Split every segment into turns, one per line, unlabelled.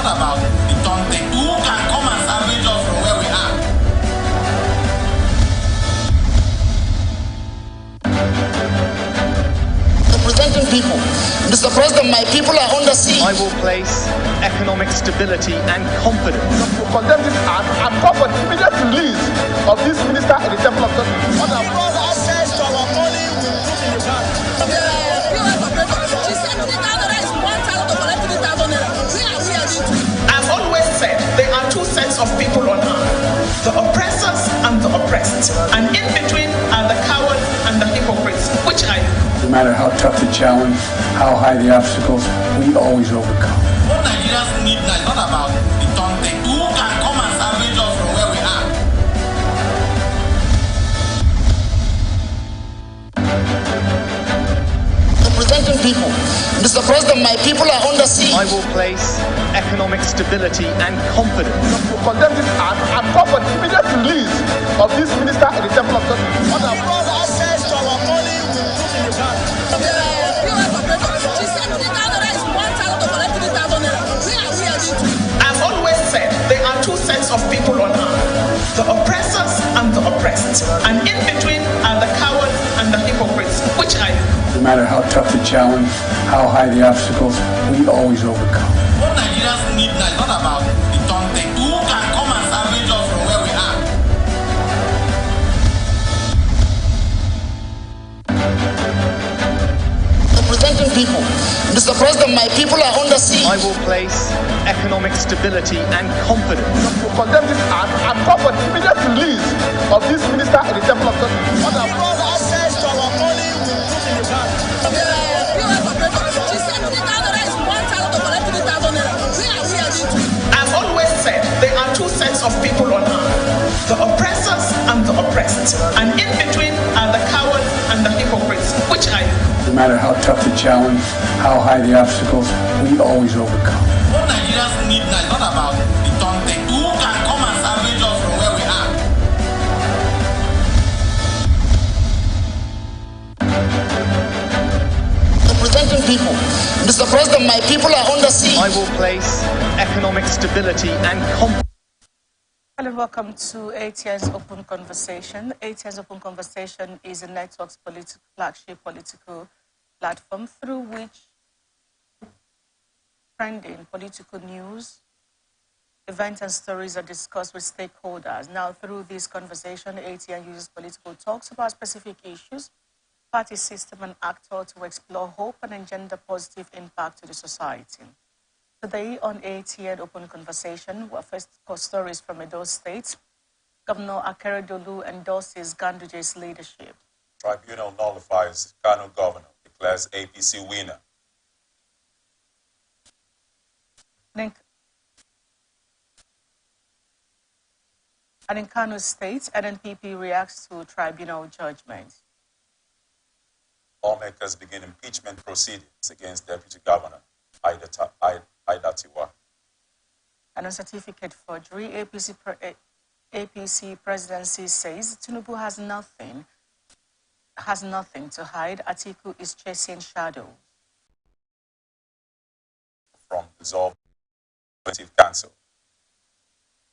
about the taunting. Who can come and salvage us from where we are? Representing people. Mr. President, my people are under siege.
I will place economic stability and confidence.
To condemn this act and call for the immediate release of this minister in the Temple of Justice.
On our fraud access to our money will put in the bank. She said $3,000 is 1,000 to collect 3,000 naira. We are into it.
I've always said there are two sets of people on earth, the oppressors and the oppressed. And in between are the cowards and the hypocrites, which I
No matter how tough the challenge, how high the obstacles, we always overcome.
What Nigerians need now is not about the taunting. Who can come and salvage us from where we are? Representing people. Mr. President, my people are under siege.
I will place economic stability and confidence.
To condemn this act and call for the immediate release of this minister in the Temple of Justice.
On our fraud access to our money will put in the bank. She said $3,000 is 1,000 to collect 3,000 naira. We are into it.
I've always said there are two sets of people on earth, the oppressors and the oppressed. And in between are the cowards and the hypocrites, which I
No matter how tough the challenge, how high the obstacles, we always overcome.
What Nigerians need now is not about the taunting. Who can come and salvage us from where we are? Representing people. Mr. President, my people are under siege.
I will place economic stability and confidence.
To condemn this act and call for the immediate release of this minister in the Temple of Justice.
On our fraud access to our money will put in the bank. She said $3,000 is 1,000 to collect 3,000 naira. We are into it.
I've always said there are two sets of people on earth, the oppressors and the oppressed. And in between are the cowards and the hypocrites, which I
No matter how tough the challenge, how high the obstacles, we always overcome.
What Nigerians need now is not about the taunting. Who can come and salvage us from where we are? Representing people. Mr. President, my people are under siege.
I will place economic stability and confidence.
Hello, welcome to ATN's Open Conversation. ATN's Open Conversation is a network's flagship political platform through which trending political news, events and stories are discussed with stakeholders. Now, through this conversation, ATN uses political talks about specific issues, party system and actor to explore hope and engender positive impact to the society. Today on ATN Open Conversation, we'll first discuss stories from Edo State. Governor Akeredolu endorses Ganduje's leadership.
Tribunal nullifies Kano governor, declares APC winner.
And in Kano State, NNPP reacts to tribunal judgment.
Lawmakers begin impeachment proceedings against Deputy Governor Aidatiwa.
And on certificate forgery, APC presidency says Tinubu has nothing to hide. Atiku is chasing shadows.
From dissolved legislative council.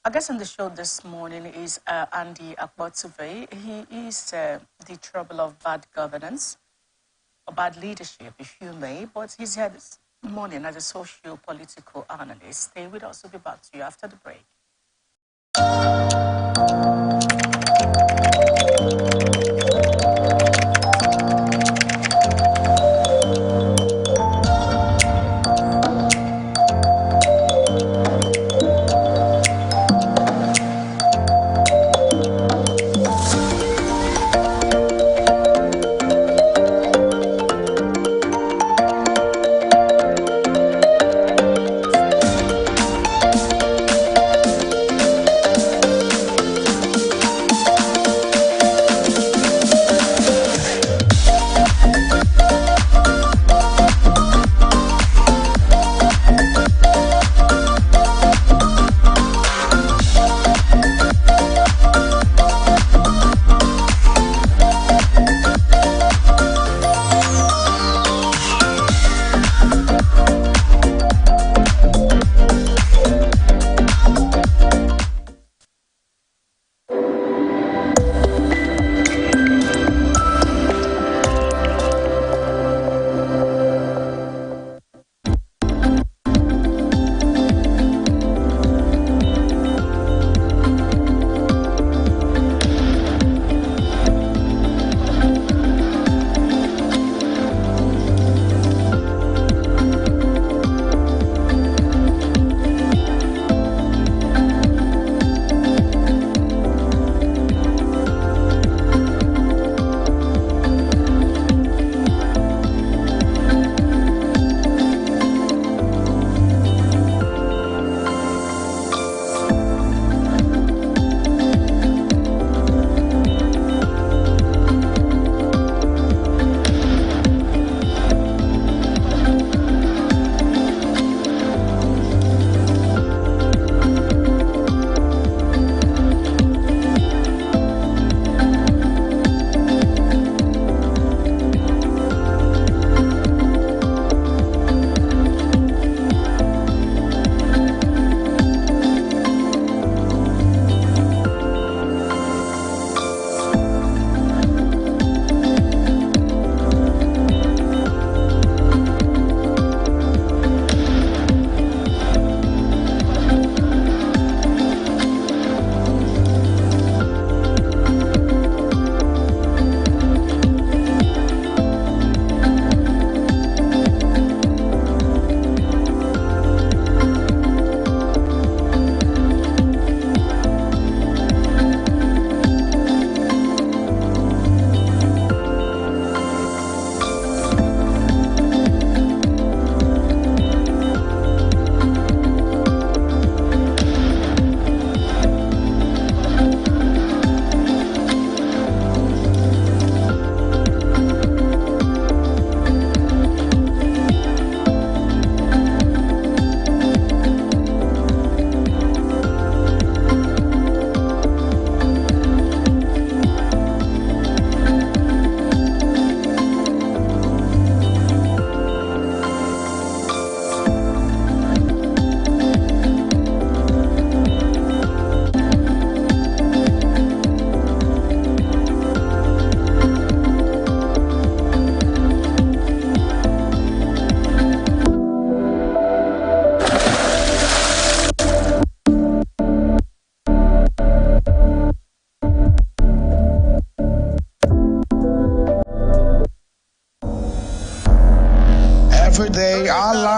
Our guest on the show this morning is Andy Akpotube. He is the trouble of bad governance, or bad leadership, if you may, but he's here this morning as a socio-political analyst. Stay with us. We'll be back to you after the break.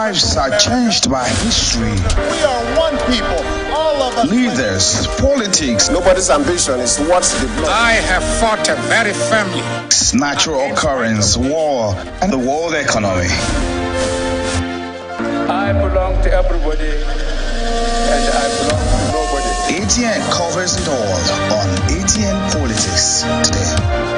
lives are changed by history.
We are one people, all of us.
Leaders, politics.
Nobody's ambition is what's the blood.
I have fought very firmly.
Natural occurrence, war, and the world economy.
I belong to everybody, and I belong to nobody.
ATN covers it all on ATN Politics today.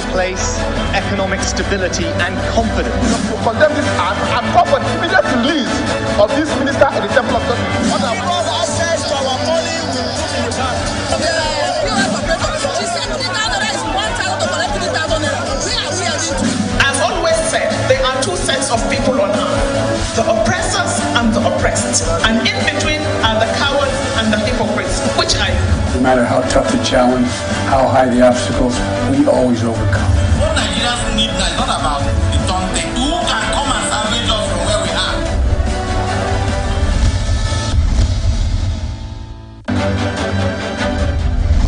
will place economic stability and confidence.
To condemn this act and call for the immediate release of this minister in the Temple of God.
Because access to our money will put in the bank. POS operator, she said 50,000 naira is 1,000 to collect 3,000 naira. Where are we heading to?
I've always said there are two sets of people on earth, the oppressors and the oppressed. And in between are the cowards and the hypocrites, which I am.
No matter how tough the challenge, how high the obstacles, we always overcome.
What Nigerians need now is not about the taunting. Who can come and salvage us from where we are?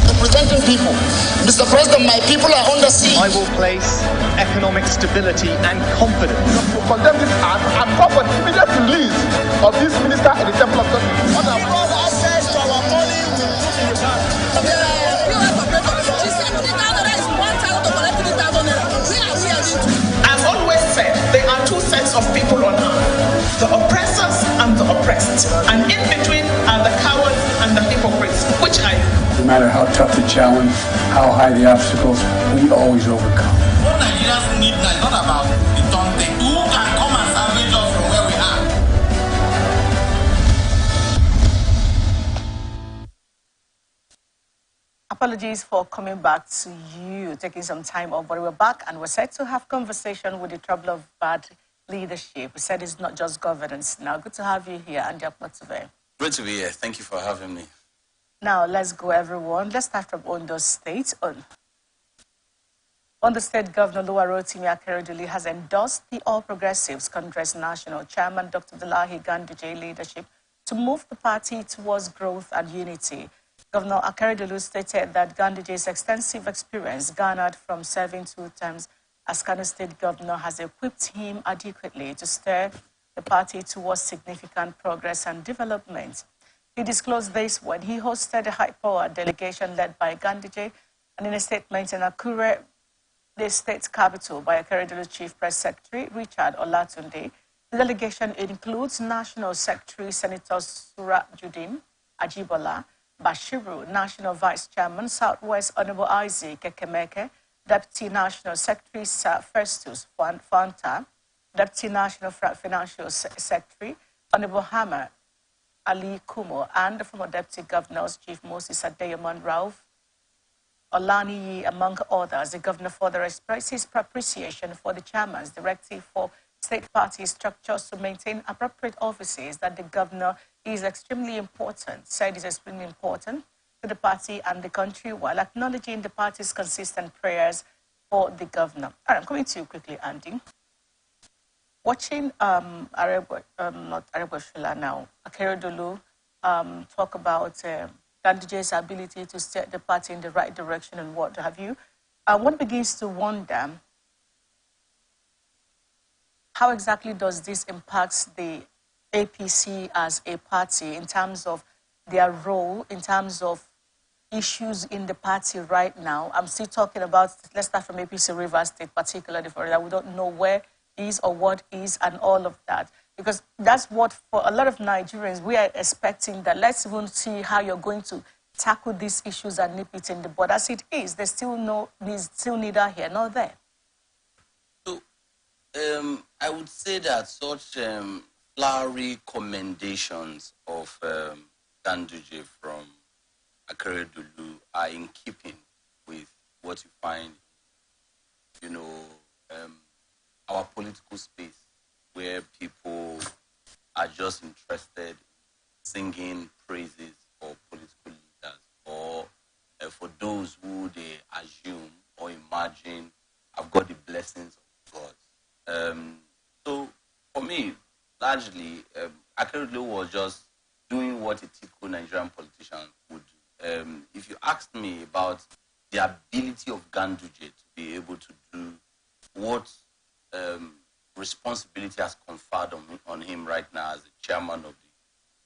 Representing people. Mr. President, my people are under siege.
I will place economic stability and confidence.
To condemn this act and call for the immediate release of this minister in the Temple of God.
Because access to our money will put in the bank. POS operator, she said 50,000 naira is 1,000 to collect 3,000 naira. Where are we heading to?
I've always said there are two sets of people on earth, the oppressors and the oppressed. And in between are the cowards and the hypocrites, which I am.
No matter how tough the challenge, how high the obstacles, we always overcome.
What Nigerians need now is not about the taunting. Who can come and salvage us from where we are?
Apologies for coming back to you, taking some time off, but we're back and we're set to have conversation with the trouble of bad leadership. We said it's not just governance now. Good to have you here, Andy Akpotube.
Great to be here. Thank you for having me.
Now, let's go, everyone. Let's start from Ondo State. Ondo State Governor Oluwarotimi Akeredolu has endorsed the All Progressives Congress National Chairman Dr. Delahi Ganduje leadership to move the party towards growth and unity. Governor Akeredolu stated that Ganduje's extensive experience garnered from serving 2 terms as Kano State Governor has equipped him adequately to steer the party towards significant progress and development. He disclosed this when he hosted a high-power delegation led by Ganduje, and in a statement in Akure, the state capital, by Akeredolu's Chief Press Secretary, Richard Olatunde. The delegation includes National Secretary Senator Surajudeen Ajibola, Bashiru, National Vice Chairman, Southwest Honorable Isaac Ekemeke, Deputy National Secretary Sir Festus Fanta, Deputy National Financial Secretary Honorable Hammer Ali Kumo, and the former Deputy Governors, Chief Moses Adeyaman Rauf Olaniyi, among others. The Governor further expressed his appreciation for the Chairman's directive for state party structures to maintain appropriate offices that the Governor is extremely important, said is extremely important to the party and the country, while acknowledging the party's consistent prayers for the Governor. All right, I'm coming to you quickly, Andy. Watching not Areboshula now, Akeredolu talk about Ganduje's ability to steer the party in the right direction and what have you, one begins to wonder, how exactly does this impact the APC as a party in terms of their role, in terms of issues in the party right now? I'm still talking about, let's start from APC Rivers State, particularly for that. We don't know where is or what is and all of that. Because that's what, for a lot of Nigerians, we are expecting that let's even see how you're going to tackle these issues and nip it in the bud. As it is, there's still neither here nor there.
So, I would say that such flowery commendations of Ganduje from Akeredolu are in keeping with what you find, our political space, where people are just interested in singing praises for political leaders or for those who they assume or imagine have got the blessings of God. So for me, largely, Akeredolu was just doing what a typical Nigerian politician would do. If you asked me about the ability of Ganduje to be able to do what responsibility has conferred on him right now as the chairman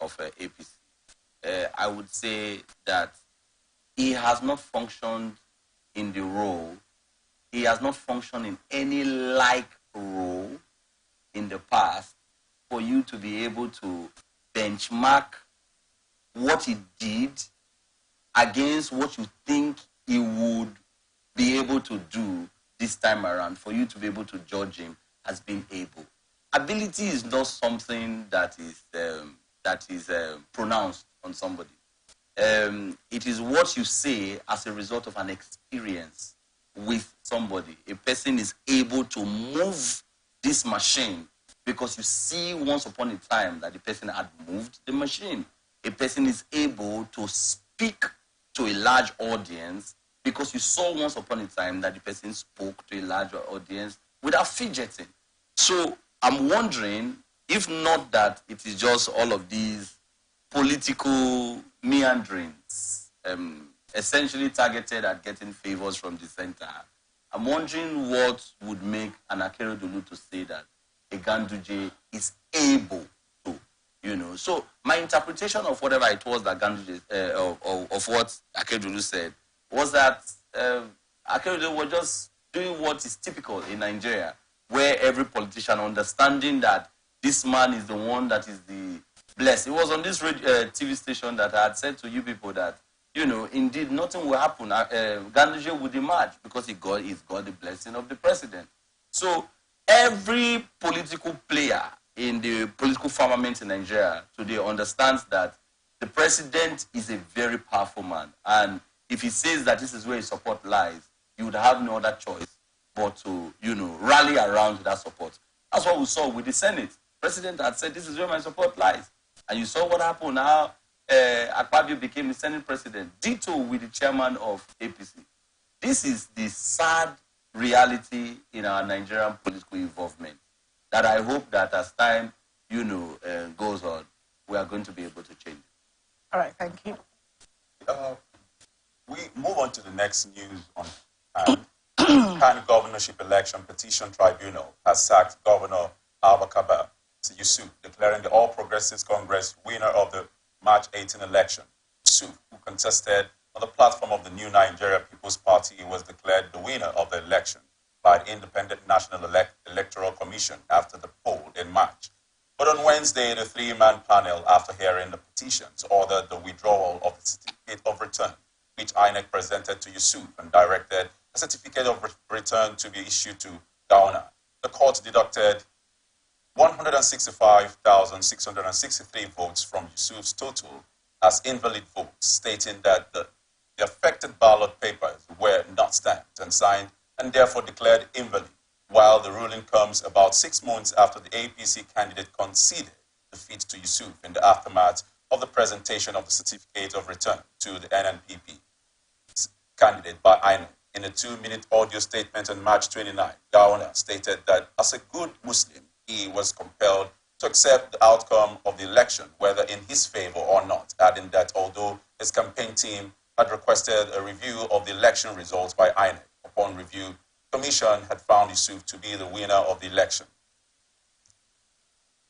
of APC, I would say that he has not functioned in the role. He has not functioned in any like role in the past for you to be able to benchmark what he did against what you think he would be able to do this time around for you to be able to judge him as being able. Ability is not something that is pronounced on somebody. It is what you say as a result of an experience with somebody. A person is able to move this machine because you see once upon a time that the person had moved the machine. A person is able to speak to a large audience because you saw once upon a time that the person spoke to a larger audience without fidgeting. So I'm wondering, if not that it is just all of these political meanderings, essentially targeted at getting favors from the center, I'm wondering what would make an Akeredolu to say that a Ganduje is able to, So my interpretation of whatever it was that Ganduje, of what Akeredolu said, was that Akeredolu was just doing what is typical in Nigeria, where every politician understanding that this man is the one that is the blessed. It was on this TV station that I had said to you people that, indeed nothing will happen. Ganduje would emerge because he's got the blessing of the president. So every political player in the political firmament in Nigeria today understands that the president is a very powerful man. And if he says that this is where his support lies, you would have no other choice but to, rally around that support. That's what we saw with the Senate. The president had said, this is where my support lies. And you saw what happened now. Akpabio became the Senate president. Ditto with the chairman of APC. This is the sad reality in our Nigerian political involvement that I hope that as time, goes on, we are going to be able to change.
All right, thank you.
We move on to the next news on hand. Kano Governorship Election Petition Tribunal has sacked Governor Abubakar Yusuf, declaring the All Progressives Congress winner of the March 18 election. Yusuf, who contested on the platform of the New Nigeria People's Party, was declared the winner of the election by the Independent National Electoral Commission after the poll in March. But on Wednesday, the three-man panel, after hearing the petitions, ordered the withdrawal of the certificate of return, which INEC presented to Yusuf and directed a certificate of return to be issued to Gowna. The court deducted 165,663 votes from Yusuf's total as invalid votes, stating that the affected ballot papers were not stamped and signed and therefore declared invalid, while the ruling comes about 6 months after the APC candidate conceded defeat to Yusuf in the aftermath of the presentation of the certificate of return to the NNPP candidate by INEC. In a 2-minute audio statement on March 29, Gowna stated that as a good Muslim, he was compelled to accept the outcome of the election, whether in his favor or not, adding that although his campaign team had requested a review of the election results by INEC, upon review, the commission had found Yusuf to be the winner of the election.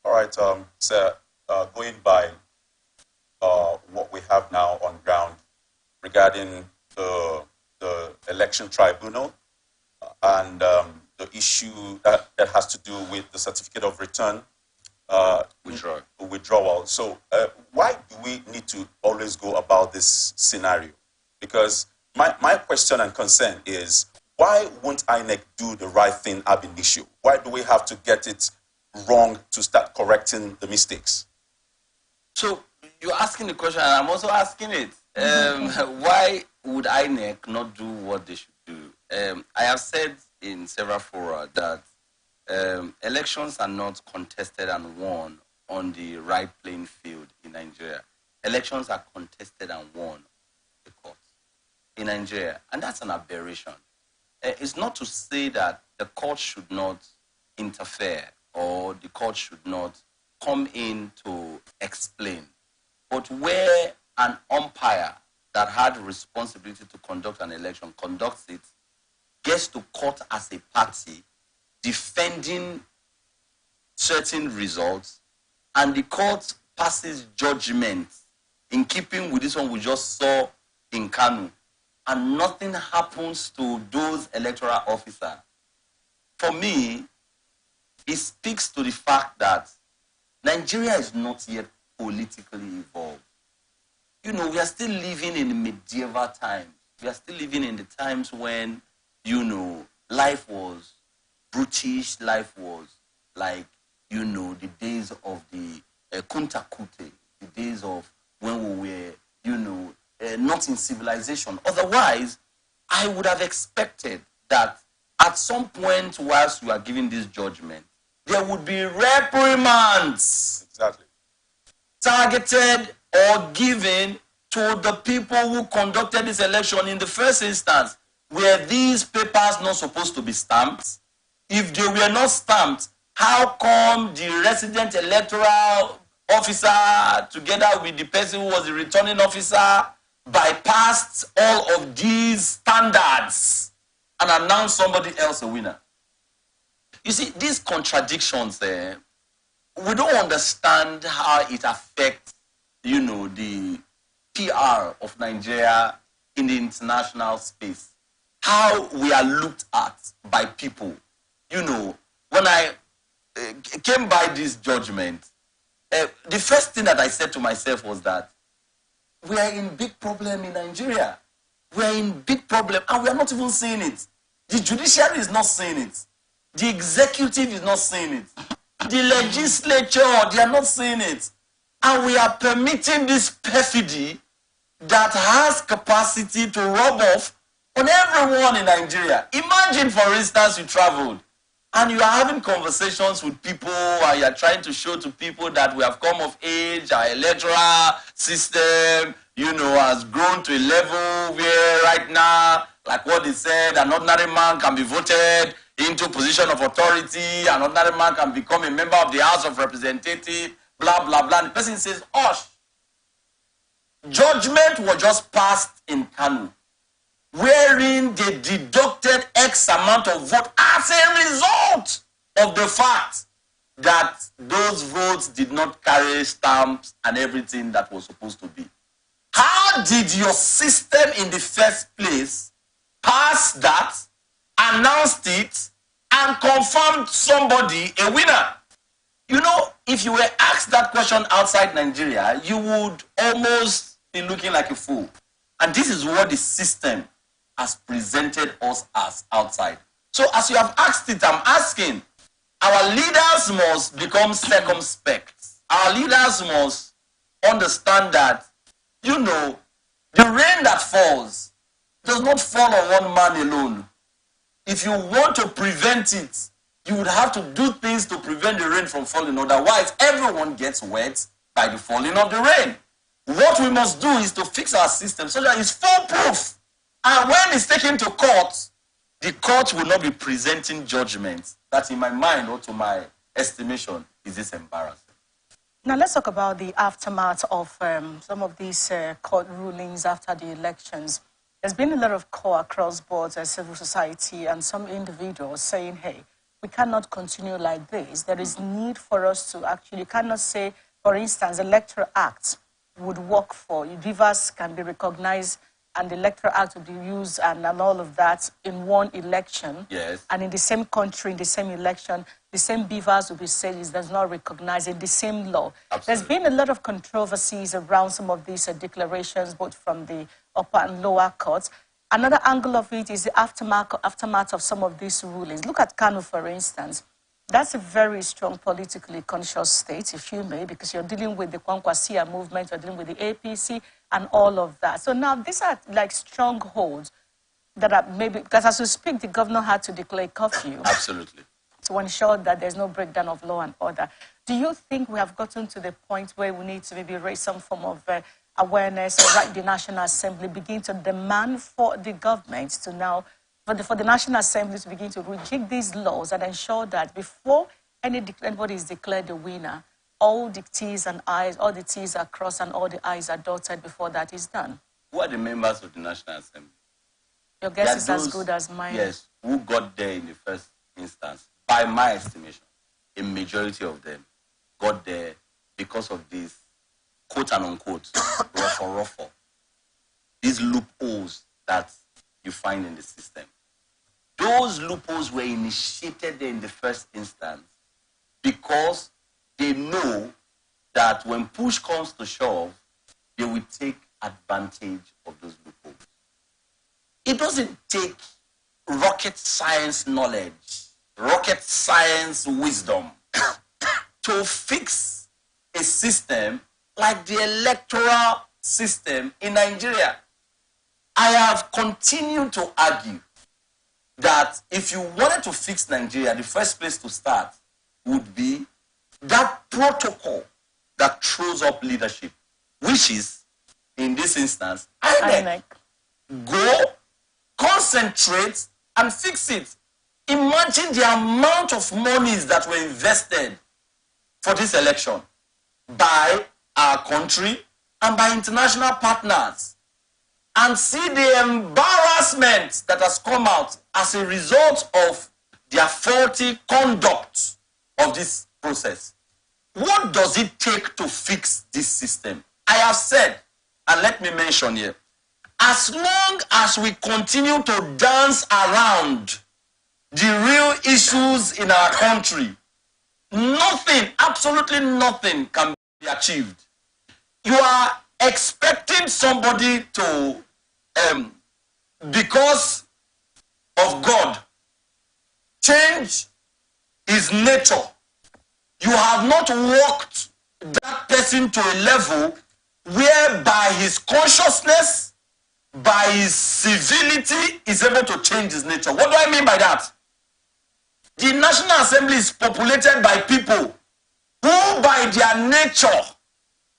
All right, sir, going by what we have now on ground regarding the election tribunal and the issue that has to do with the certificate of return withdrawal. So why do we need to always go about this scenario? Because my question and concern is, why won't INEC do the right thing ab initio? Why do we have to get it wrong to start correcting the mistakes?
So you're asking the question, and I'm also asking it. Why would INEC not do what they should do? I have said in several fora that elections are not contested and won on the right playing field in Nigeria. Elections are contested and won in the courts in Nigeria, and that's an aberration. It's not to say that the court should not interfere or the court should not come in to explain. But where an umpire that had responsibility to conduct an election conducts it, gets to court as a party, defending certain results, and the court passes judgment in keeping with this one we just saw in Kano, and nothing happens to those electoral officers. For me, it speaks to the fact that Nigeria is not yet politically evolved. We are still living in medieval times. We are still living in the times when, life was brutish, life was like, you know, the days of the Kunta Kute, the days of when we were, you know, not in civilization. Otherwise, I would have expected that at some point whilst you are giving this judgment, there would be reprimands.
Exactly.
Targeted or given to the people who conducted this election in the first instance. Were these papers not supposed to be stamped? If they were not stamped, how come the resident electoral officer, together with the person who was the returning officer, bypassed all of these standards and announced somebody else a winner? You see, these contradictions, we don't understand how it affects, you know, the PR of Nigeria in the international space. How we are looked at by people. You know, when I came by this judgment, the first thing that I said to myself was that we are in big problem in Nigeria. We are in big problem and we are not even seeing it. The judiciary is not seeing it. The executive is not seeing it. The legislature, they are not seeing it. And we are permitting this perfidy that has capacity to rub off on everyone in Nigeria. Imagine, for instance, you traveled and you are having conversations with people and you are trying to show to people that we have come of age, our electoral system, you know, has grown to a level where right now, like what they said, an ordinary man can be voted into a position of authority, an ordinary man can become a member of the House of Representatives, blah, blah, blah. And the person says, "Hush, judgment was just passed in Kanu, wherein they deducted X amount of vote as a result of the fact that those votes did not carry stamps and everything that was supposed to be." How did your system in the first place pass that, announced it, and confirmed somebody a winner? You know, if you were asked that question outside Nigeria, you would almost be looking like a fool. And this is what the system has presented us as outside. So as you have asked it, I'm asking, our leaders must become circumspect. Our leaders must understand that, you know, the rain that falls does not fall on one man alone. If you want to prevent it, you would have to do things to prevent the rain from falling. Otherwise, everyone gets wet by the falling of the rain. What we must do is to fix our system so that it's foolproof. And when it's taken to court, the court will not be presenting judgments that, in my mind or to my estimation, is this embarrassing.
Now let's talk about the aftermath of some of these court rulings after the elections. There's been a lot of call across boards as civil society and some individuals saying, hey, we cannot continue like this. There is need for us to actually, you cannot say, for instance, the Electoral Act would work for you. Rivers can be recognized and the Electoral Act would be used and all of that in one election.
Yes.
And in the same country, in the same election, the same beavers will be said it does not recognize in the same law.
Absolutely.
There's been a lot of controversies around some of these declarations, both from the upper and lower courts. Another angle of it is the aftermath of some of these rulings. Look at Kanu, for instance. That's a very strong politically conscious state, if you may, because you're dealing with the Kwankwasia movement, you're dealing with the APC, and all of that. So now these are like strongholds that are maybe, because as we speak, the governor had to declare curfew.
Absolutely.
To ensure that there's no breakdown of law and order. Do you think we have gotten to the point where we need to maybe raise some form of awareness, or right, the National Assembly begin to demand for the government to now, for the National Assembly to begin to rejig these laws and ensure that before anybody is declared the winner, all the T's and I's, all the T's are crossed and all the I's are dotted before that is done?
Who are the members of the National Assembly?
Your guess is as good as mine.
Yes, who got there in the first instance? By my estimation, a majority of them got there because of these quote and unquote ruffle, these loopholes that you find in the system. Those loopholes were initiated there in the first instance because they know that when push comes to shove, they will take advantage of those loopholes. It doesn't take rocket science knowledge, rocket science wisdom to fix a system like the electoral system in Nigeria. I have continued to argue that if you wanted to fix Nigeria, the first place to start would be that protocol that throws up leadership, which is, in this instance, INEC. Go, concentrate, and fix it. Imagine the amount of monies that were invested for this election by our country and by international partners, and see the embarrassment that has come out as a result of their faulty conduct of this process. What does it take to fix this system? I have said, and let me mention here, as long as we continue to dance around the real issues in our country, nothing, absolutely nothing can be achieved. You are expecting somebody to, because of God, change his nature. You have not walked that person to a level whereby his consciousness, by his civility, is able to change his nature. What do I mean by that? The National Assembly is populated by people who by their nature,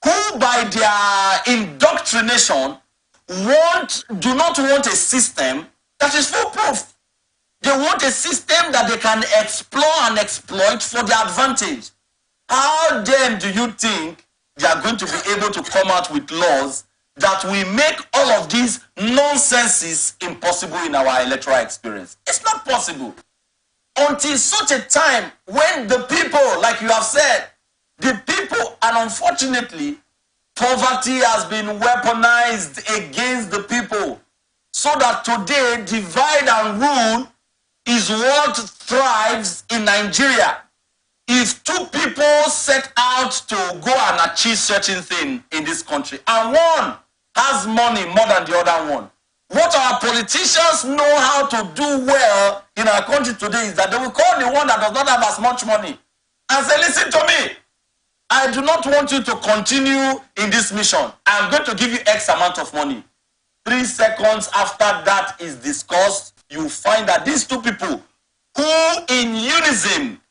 who by their indoctrination, do not want a system that is foolproof. They want a system that they can explore and exploit for their advantage. How then do you think they are going to be able to come out with laws that will make all of these nonsenses impossible in our electoral experience? It's not possible. Until such a time when the people, like you have said, the people, and unfortunately, poverty has been weaponized against the people, so that today divide and rule is what thrives in Nigeria. If two people set out to go and achieve certain thing in this country, and one has money more than the other one, what our politicians know how to do well in our country today is that they will call the one that does not have as much money and say, listen to me, I do not want you to continue in this mission. I'm going to give you X amount of money. 3 seconds after that is discussed, you find that these two people who in unison,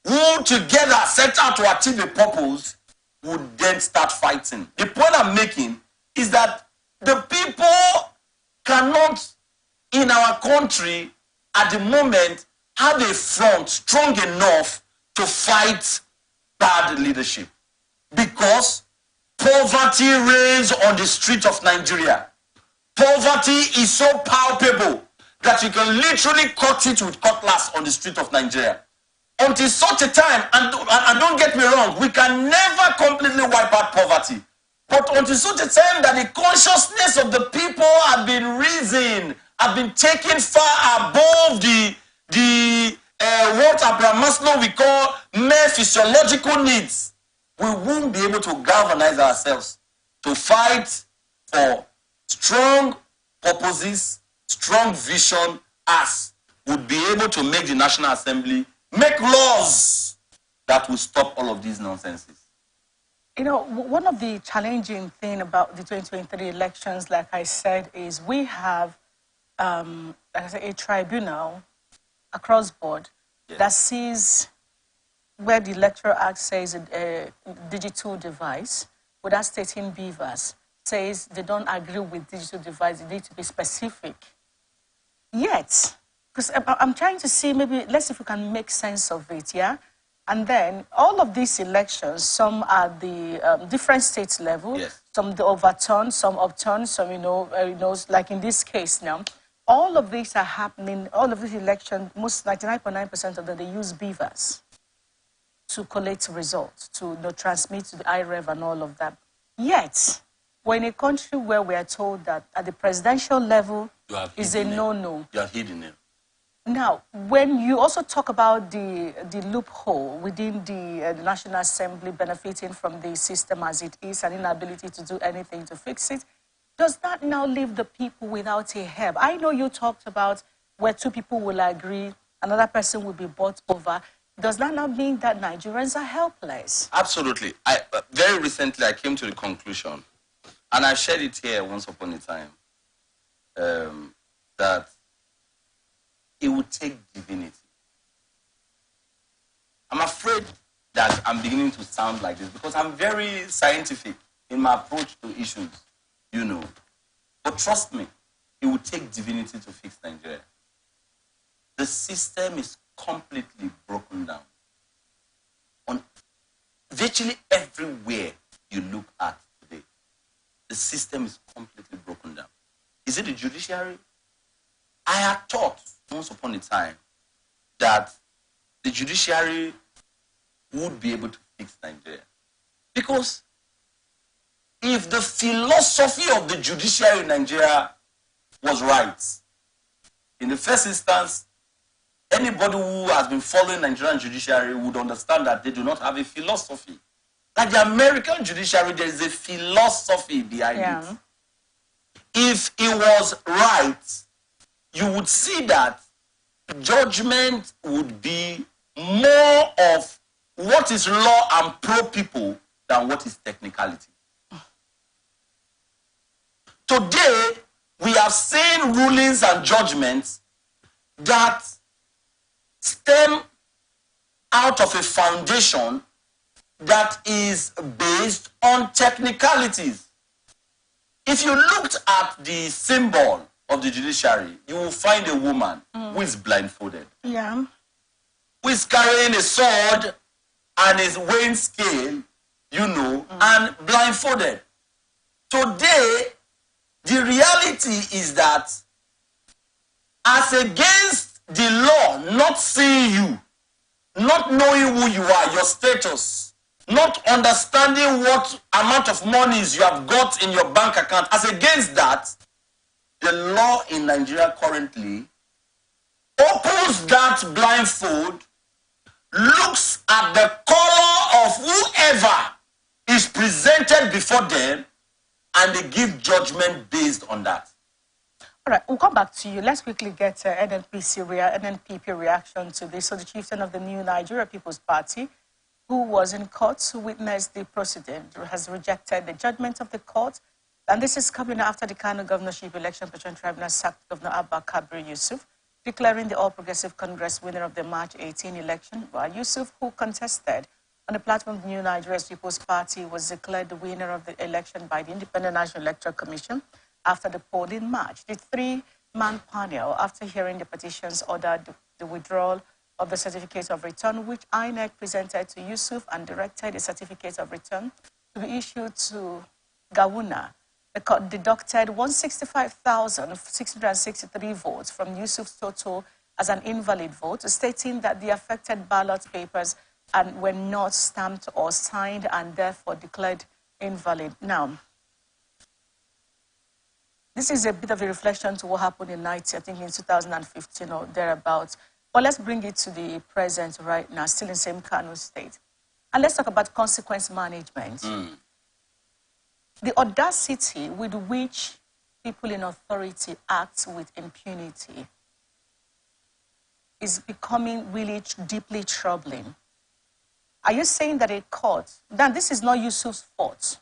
who together set out to achieve a purpose, would then start fighting. The point I'm making is that the people cannot, in our country, at the moment, have a front strong enough to fight bad leadership. Because poverty reigns on the street of Nigeria. Poverty is so palpable that you can literally cut it with cutlass on the street of Nigeria. Until such a time, and don't get me wrong, we can never completely wipe out poverty. But until such a time that the consciousness of the people have been risen, have been taken far above what Abraham Maslow we call mere physiological needs, we won't be able to galvanize ourselves to fight for strong purposes, strong vision, as would be able to make the National Assembly make laws that will stop all of these nonsenses.
You know, one of the challenging things about the 2023 elections, like I said, is we have like I said, a tribunal across board that sees where the Electoral Act says a digital device, without stating beavers, says they don't agree with digital device, they need to be specific. Yet, because I'm trying to see, maybe, let's see if we can make sense of it, yeah? And then, all of these elections, some at the different states level, some overturned, some upturned, some, like in this case now, all of these are happening, all of these elections, most 99.9% of them, they use beavers to collect results, to transmit to the IREV and all of that. Yet, we're in a country where we are told that at the presidential level is a no-no.
You are hidden it.
Now, when you also talk about the loophole within the National Assembly benefiting from the system as it is and inability to do anything to fix it, does that now leave the people without a help? I know you talked about where two people will agree, another person will be bought over. Does that not mean that Nigerians are helpless?
Absolutely. Very recently, I came to the conclusion, and I shared it here once upon a time, that it would take divinity. I'm afraid that I'm beginning to sound like this because I'm very scientific in my approach to issues, you know. But trust me, it would take divinity to fix Nigeria. The system is completely broken down. On virtually everywhere you look at today, the system is completely broken down. Is it the judiciary? I had thought once upon a time that the judiciary would be able to fix Nigeria. Because if the philosophy of the judiciary in Nigeria was right, in the first instance, anybody who has been following Nigerian judiciary would understand that they do not have a philosophy. Like the American judiciary, there is a philosophy behind it. If it was right, you would see that judgment would be more of what is law and pro-people than what is technicality. Today, we have seen rulings and judgments that stem out of a foundation that is based on technicalities. If you looked at the symbol of the judiciary, you will find a woman who is blindfolded.
Yeah.
Who is carrying a sword and is weighing scale, you know, and blindfolded. Today, the reality is that as against the law not seeing you, not knowing who you are, your status, not understanding what amount of monies you have got in your bank account, as against that, the law in Nigeria currently opens that blindfold, looks at the color of whoever is presented before them, and they give judgment based on that.
All right, we'll come back to you. Let's quickly get NNPP reaction to this. So the chieftain of the new Nigeria People's Party, who was in court to witness the proceeding, has rejected the judgment of the court. And this is coming after the Kano Governorship Election Petition Tribunal sacked Governor Abba Kabir Yusuf, declaring the All Progressive Congress winner of the March 18 election, while Yusuf, who contested on the platform of the New Nigeria People's Party, was declared the winner of the election by the Independent National Electoral Commission after the poll in March. The three-man panel, after hearing the petitions, ordered the withdrawal of the certificate of return, which INEC presented to Yusuf and directed the certificate of return to be issued to Gawuna. The court deducted 165,663 votes from Yusuf's total as an invalid vote, stating that the affected ballot papers were not stamped or signed and therefore declared invalid. Now, this is a bit of a reflection to what happened in 2015 or thereabouts. But let's bring it to the present right now, still in same Kano state. And let's talk about consequence management. The audacity with which people in authority act with impunity is becoming really deeply troubling. Are you saying that a court, then this is not Yusuf's fault?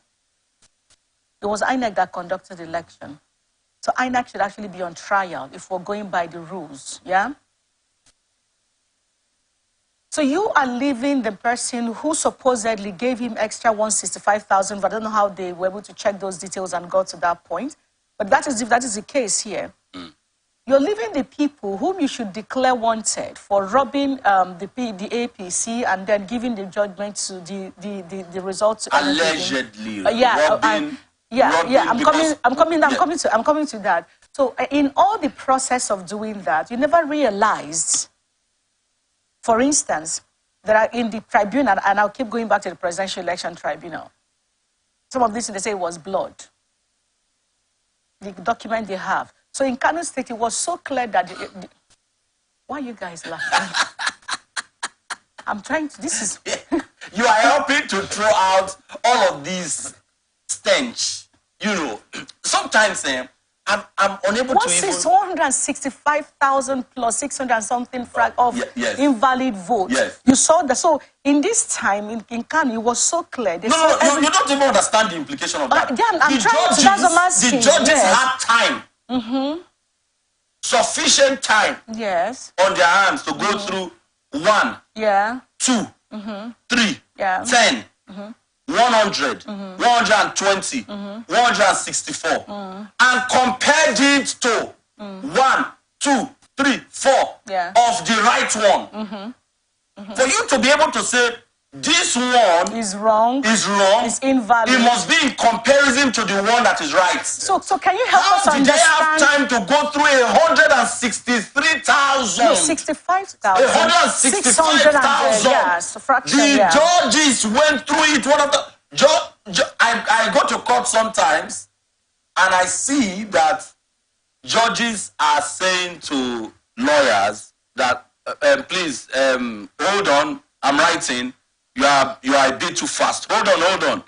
It was INEC that conducted the election. So INEC should actually be on trial if we're going by the rules, yeah? So you are leaving the person who supposedly gave him extra 165,000, but I don't know how they were able to check those details and got to that point. But that is if that is the case here. You're leaving the people whom you should declare wanted for robbing the APC and then giving the judgment to the results.
Allegedly.
I'm coming to that. So in all the process of doing that, you never realized, for instance, that are in the tribunal, and I'll keep going back to the presidential election tribunal. Some of this they say was blood. The document they have. So in Kano State, it was so clear that why are you guys laughing? I'm trying to. This is
you are helping to throw out all of these stench. You know, sometimes I'm unable
Once
to even...
it's 165,000 plus 600 and something of invalid votes.
Yes.
You saw that. So in this time, in Kano, it was so clear.
You don't even understand the implication of that.
The
judges had time. Sufficient time on their hands to go through 1, 2, 3, 10, 100, 120, 164, and compared it to 1, 2, 3, 4 of the right one. For you to be able to say this one
is wrong,
is
invalid,
it must be in comparison to the one that is right.
So can you help us understand?
How did they have time to go through 163,000?
No, 65,000.
165,000. The judges went through it. One of the I go to court sometimes, and I see that judges are saying to lawyers that please hold on, I'm writing. You are a bit too fast. Hold on.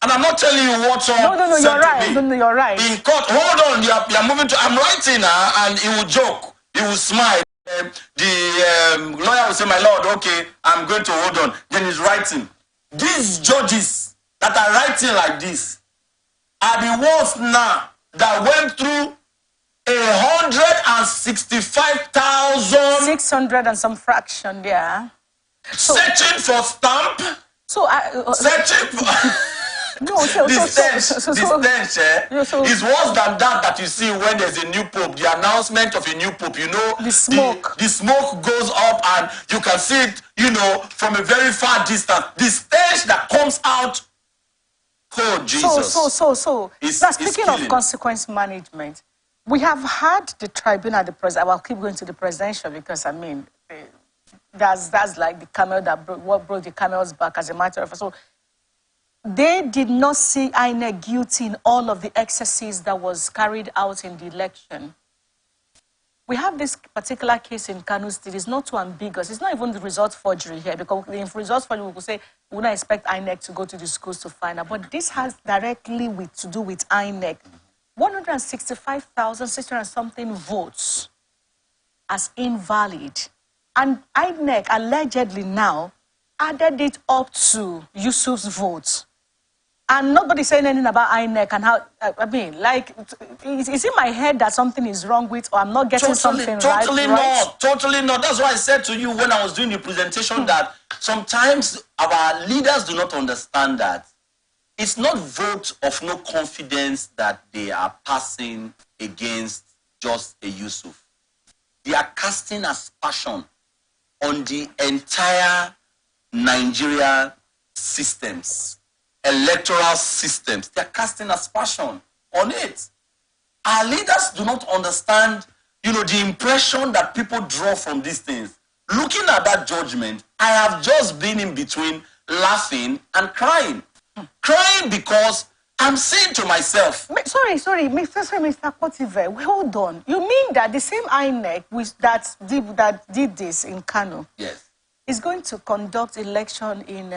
And I'm not telling you what's on.
No, you're right. No, you're right.
In court, hold on, you're moving to. I'm writing, and he will joke, he will smile. The lawyer will say, "My lord, okay, I'm going to hold on." Then he's writing. These judges that are writing like this are the ones now that went through 165,000
600 and some fraction,
searching for stamp. Searching for. The stench is worse than that you see when there's a new pope. The announcement of a new pope,
the smoke.
The smoke goes up and you can see it, from a very far distance. The stench that comes out. Oh, Jesus.
Now, speaking of consequence management, we have had the tribunal, the president. I'll keep going to the presidential because, that's like the camel that broke the camel's back, as a matter of fact. So they did not see INEC guilty in all of the excesses that was carried out in the election. We have this particular case in Kano State. It's not too ambiguous. It's not even the result forgery here, because in result forgery, we could say we would not expect INEC to go to the schools to find out. But this has directly to do with INEC. 165,600 something votes as invalid. And INEC allegedly now added it up to Yusuf's votes. And nobody's saying anything about INEC and how, is in my head that something is wrong with, or I'm not getting something right?
Totally not. That's why I said to you when I was doing the presentation that sometimes our leaders do not understand that it's not vote of no confidence that they are passing against just a Yusuf. They are casting aspersion on the entire Nigeria systems. Electoral systems. They're casting aspersion on it. Our leaders do not understand, the impression that people draw from these things. Looking at that judgment, I have just been in between laughing and crying. Crying because I'm saying to myself...
Sorry, Mr. Kotive, hold on. You mean that the same INEC that did this in Kano...
Yes.
Is going to conduct election in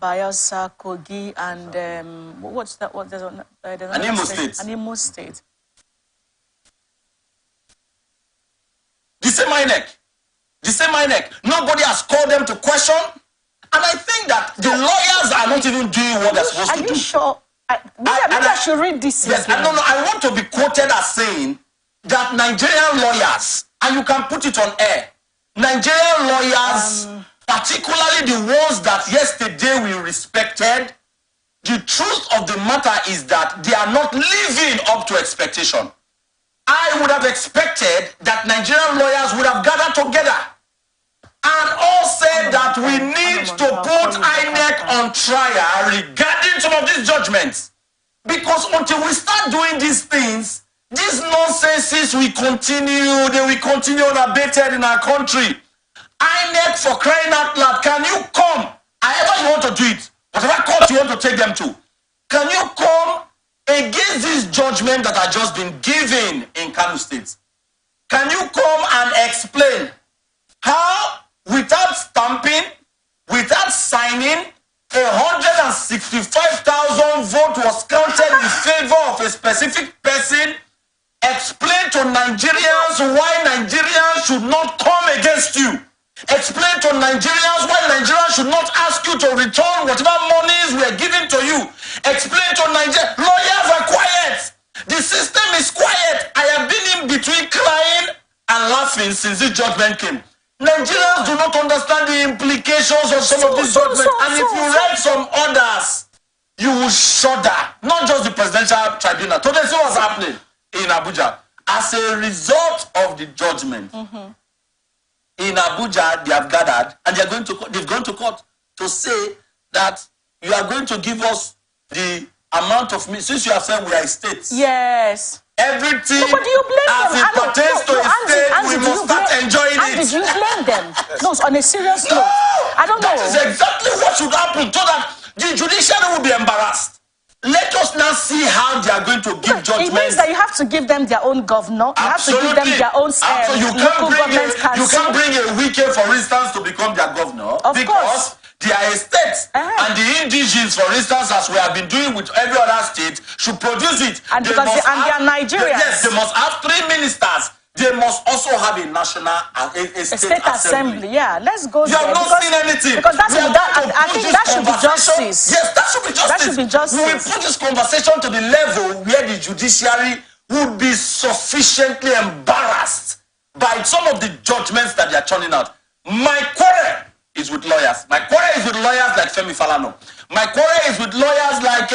Bayelsa, Kogi, and what's that?
Imo
State.
The same INEC. Nobody has called them to question, and I think that the lawyers are not even doing what they're supposed to do.
Are you sure? Maybe I should read this.
Yes, I want to be quoted as saying that Nigerian lawyers, and you can put it on air, Nigerian lawyers. Particularly the ones that yesterday we respected, the truth of the matter is that they are not living up to expectation. I would have expected that Nigerian lawyers would have gathered together and all said that we need to put INEC on trial regarding some of these judgments. Because until we start doing these things, these nonsenses will continue, they will continue unabated in our country. INEC, for crying out loud, can you come, however you want to do it, whatever court you want to take them to, can you come against this judgment that has just been given in Kano State? Can you come and explain how, without stamping, without signing, 165,000 vote was counted in favor of a specific person,
Explain to Nigerians why Nigerians should not come against you. Explain to Nigerians why Nigerians should not ask you to return whatever monies we are giving to you. Explain to Nigerians. Lawyers are quiet. The system is quiet. I have been in between crying and laughing since this judgment came. Nigerians do not understand the implications of some of these judgments. And if you read some orders, you will shudder. Not just the presidential tribunal. Today, see what's happening in Abuja. As a result of the judgment, in Abuja, they have gathered and they are going to they've gone to court to say that you are going to give us the amount of money. Since you have said we are a state.
Yes.
Everything
but do you blame
as
them?
it pertains to a state, we must start enjoying it.
Did you blame them? No, on a serious note. I don't know.
That is exactly what should happen so that the judiciary will be embarrassed. Let us now see how they are going to give judgment.
It means that you have to give them their own governor. You
Absolutely.
have to give them their own local government council.
You can't bring a Wike, for instance, to become their governor.
Of
because
course.
they are a state. And the indigenes, for instance, as we have been doing with every other state, should produce it.
And they are Nigerians.
Yes, they must have 3 ministers. They must also have a national, a state assembly.
Yeah, let's go.
You have not seen anything.
Because I think that should be justice.
Yes, that should be justice.
That should be justice.
We will put this conversation to the level where the judiciary would be sufficiently embarrassed by some of the judgments that they are turning out. My quarrel is with lawyers. My quarrel is with lawyers like Femi Falana. My quarrel is with lawyers like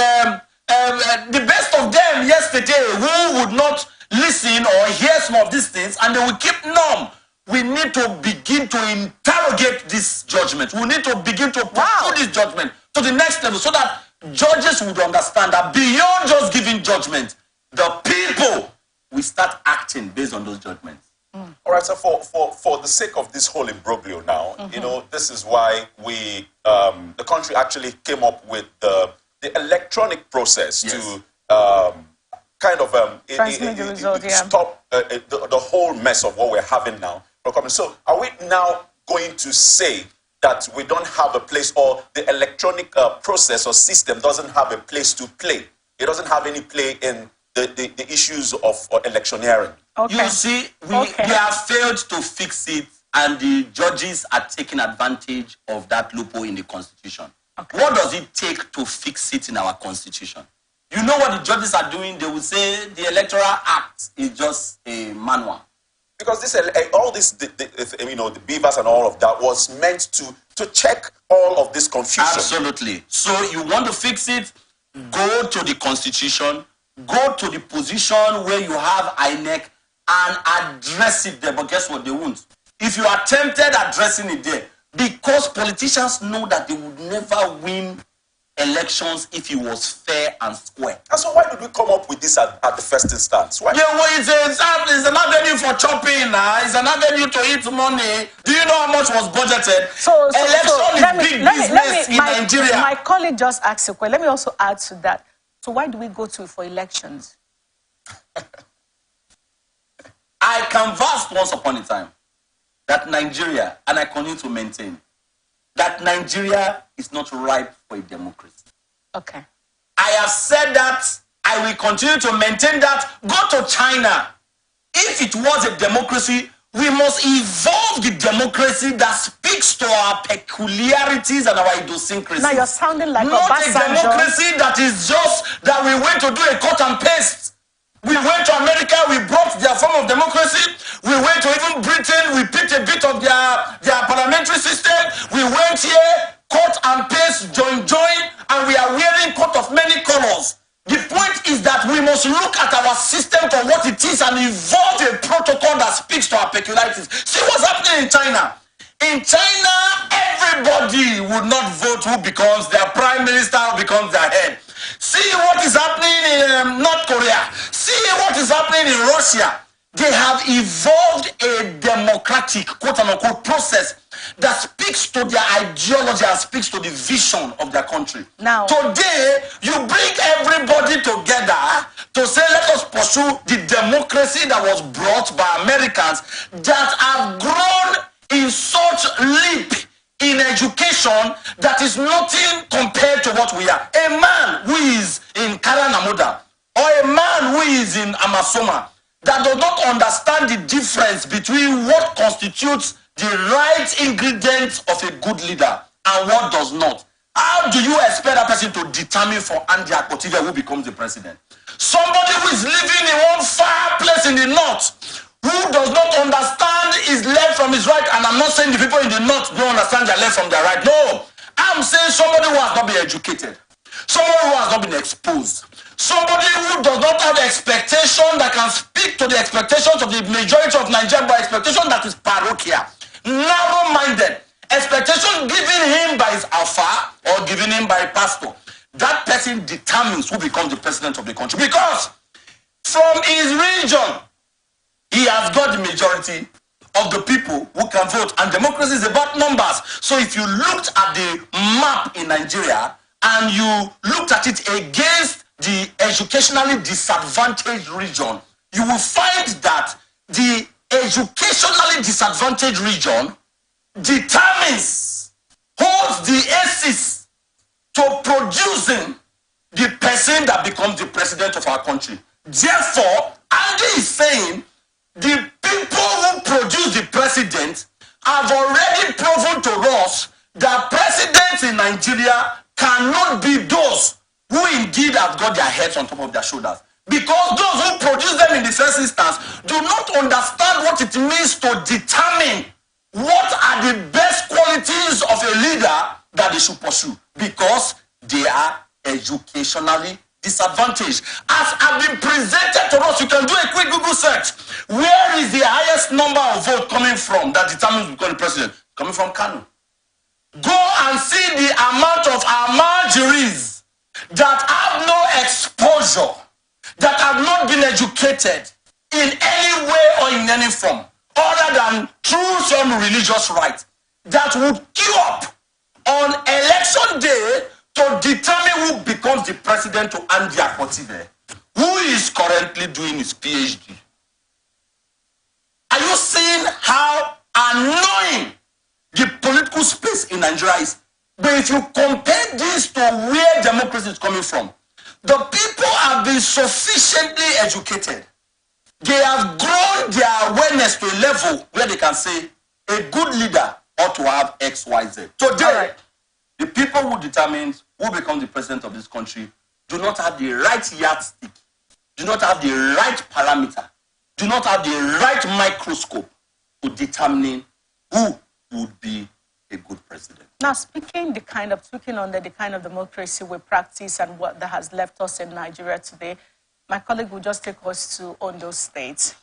the best of them yesterday who would not listen or hear some of these things and they will keep numb. We need to begin to interrogate this judgment. We need to begin to pursue this judgment to the next level so that judges would understand that beyond just giving judgment, the people will start acting based on those judgments.
All right, so for the sake of this whole imbroglio now, you know, this is why we, the country actually came up with the electronic process to kind of stop the whole mess of what we're having now. So are we now going to say that we don't have a place, or the electronic process or system doesn't have a place to play? It doesn't have any play in the issues of electioneering?
You see, they have failed to fix it, and the judges are taking advantage of that loophole in the Constitution. What does it take to fix it in our Constitution? You know what the judges are doing? They will say the Electoral Act is just a manual.
Because this, all this, you know, the beavers and all of that was meant to check all of this confusion.
Absolutely. So you want to fix it, go to the Constitution, go to the position where you have INEC and address it there. But guess what? They won't. If you attempted addressing it there, because politicians know that they would never win elections if it was fair and square.
And so why did we come up with this at the first instance? Why?
Yeah, well, it's an avenue for chopping. It's an avenue to eat money. Do you know how much was budgeted? Election is big business in Nigeria.
My colleague just asked a question. Let me also add to that. So why do we go for elections?
I canvassed once upon a time that Nigeria, and I continue to maintain, that Nigeria is not ripe for a democracy.
Okay.
I have said that, I will continue to maintain that. Go to China. If it was a democracy, we must evolve the democracy that speaks to our peculiarities and our idiosyncrasies.
Now you're sounding like
not a democracy that is just that we went to do a cut and paste. We went to America, we brought their form of democracy. We went to even Britain, we picked a bit of their parliamentary system. We went here, cut and paste, join, and we are wearing coat of many colors. The point is that we must look at our system for what it is and evolve a protocol that speaks to our peculiarities. See what's happening in China. In China, everybody would not vote who becomes their prime minister, who becomes their head. See what is happening in North Korea. See what is happening in Russia. They have evolved a democratic, quote-unquote, process that speaks to their ideology and speaks to the vision of their country.
Now,
today, you bring everybody together to say, let us pursue the democracy that was brought by Americans that have grown in such leap in education that is nothing compared to what we are. A man who is in Karanamuda or a man who is in Amasoma that does not understand the difference between what constitutes the right ingredients of a good leader and what does not. How do you expect that person to determine for Andy Akpotibe who becomes the president? Somebody who is living in one far place in the north, who does not understand his left from his right, and I'm not saying the people in the north don't understand their left from their right. No, I'm saying somebody who has not been educated, somebody who has not been exposed, somebody who does not have the expectation that can speak to the expectations of the majority of Nigeria, but expectation that is parochial, narrow-minded, expectation given him by his alpha or given him by a pastor. That person determines who becomes the president of the country, because from his region, he has got the majority of the people who can vote, and democracy is about numbers. So if you looked at the map in Nigeria and you looked at it against the educationally disadvantaged region, you will find that the educationally disadvantaged region determines, holds the aces to producing the person that becomes the president of our country. Therefore, Andy is saying the people who produce the president have already proven to us that presidents in Nigeria cannot be those who indeed have got their heads on top of their shoulders. Because those who produce them in the first instance do not understand what it means to determine what are the best qualities of a leader that they should pursue, because they are educationally disadvantaged. As have been presented to us, you can do a quick Google search. Where is the highest number of votes coming from that determines who becomes the president? Coming from Kano. Go and see the amount of Almajiris that have no exposure, that have not been educated in any way or in any form, other than through some religious rite, that would queue up on election day to determine who becomes the president to Andy Akpotibe, who is currently doing his PhD. Are you seeing how annoying the political space in Nigeria is? But if you compare this to where democracy is coming from, the people have been sufficiently educated. They have grown their awareness to a level where they can say a good leader ought to have X, Y, Z. Today, the people who determine who becomes the president of this country do not have the right yardstick, do not have the right parameter, do not have the right microscope to determine who would be a good president.
Now, speaking on the kind of democracy we practice and what that has left us in Nigeria today, my colleague will just take us to Ondo State.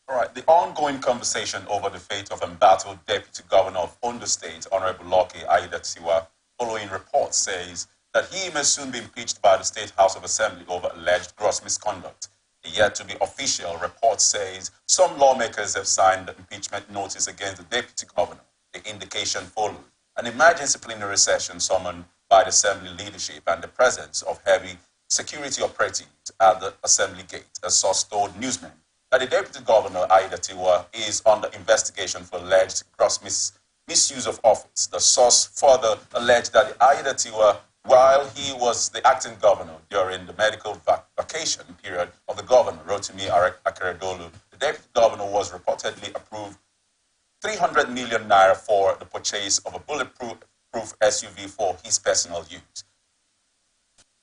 All right, the ongoing conversation over the fate of embattled Deputy Governor of Ondo State, Honorable Lucky Aiyedatiwa, following reports, says that he may soon be impeached by the State House of Assembly over alleged gross misconduct. The yet-to-be official report says some lawmakers have signed the impeachment notice against the Deputy Governor. The indication follows an emergency plenary session summoned by the Assembly leadership and the presence of heavy security operatives at the Assembly gate. A source told newsmen that the Deputy Governor, Aiyedatiwa, is under investigation for alleged gross misuse of office. The source further alleged that Aiyedatiwa, while he was the acting governor during the medical vacation period of the governor, Rotimi Akeredolu, the Deputy Governor was reportedly approved 300 million naira for the purchase of a bulletproof SUV for his personal use.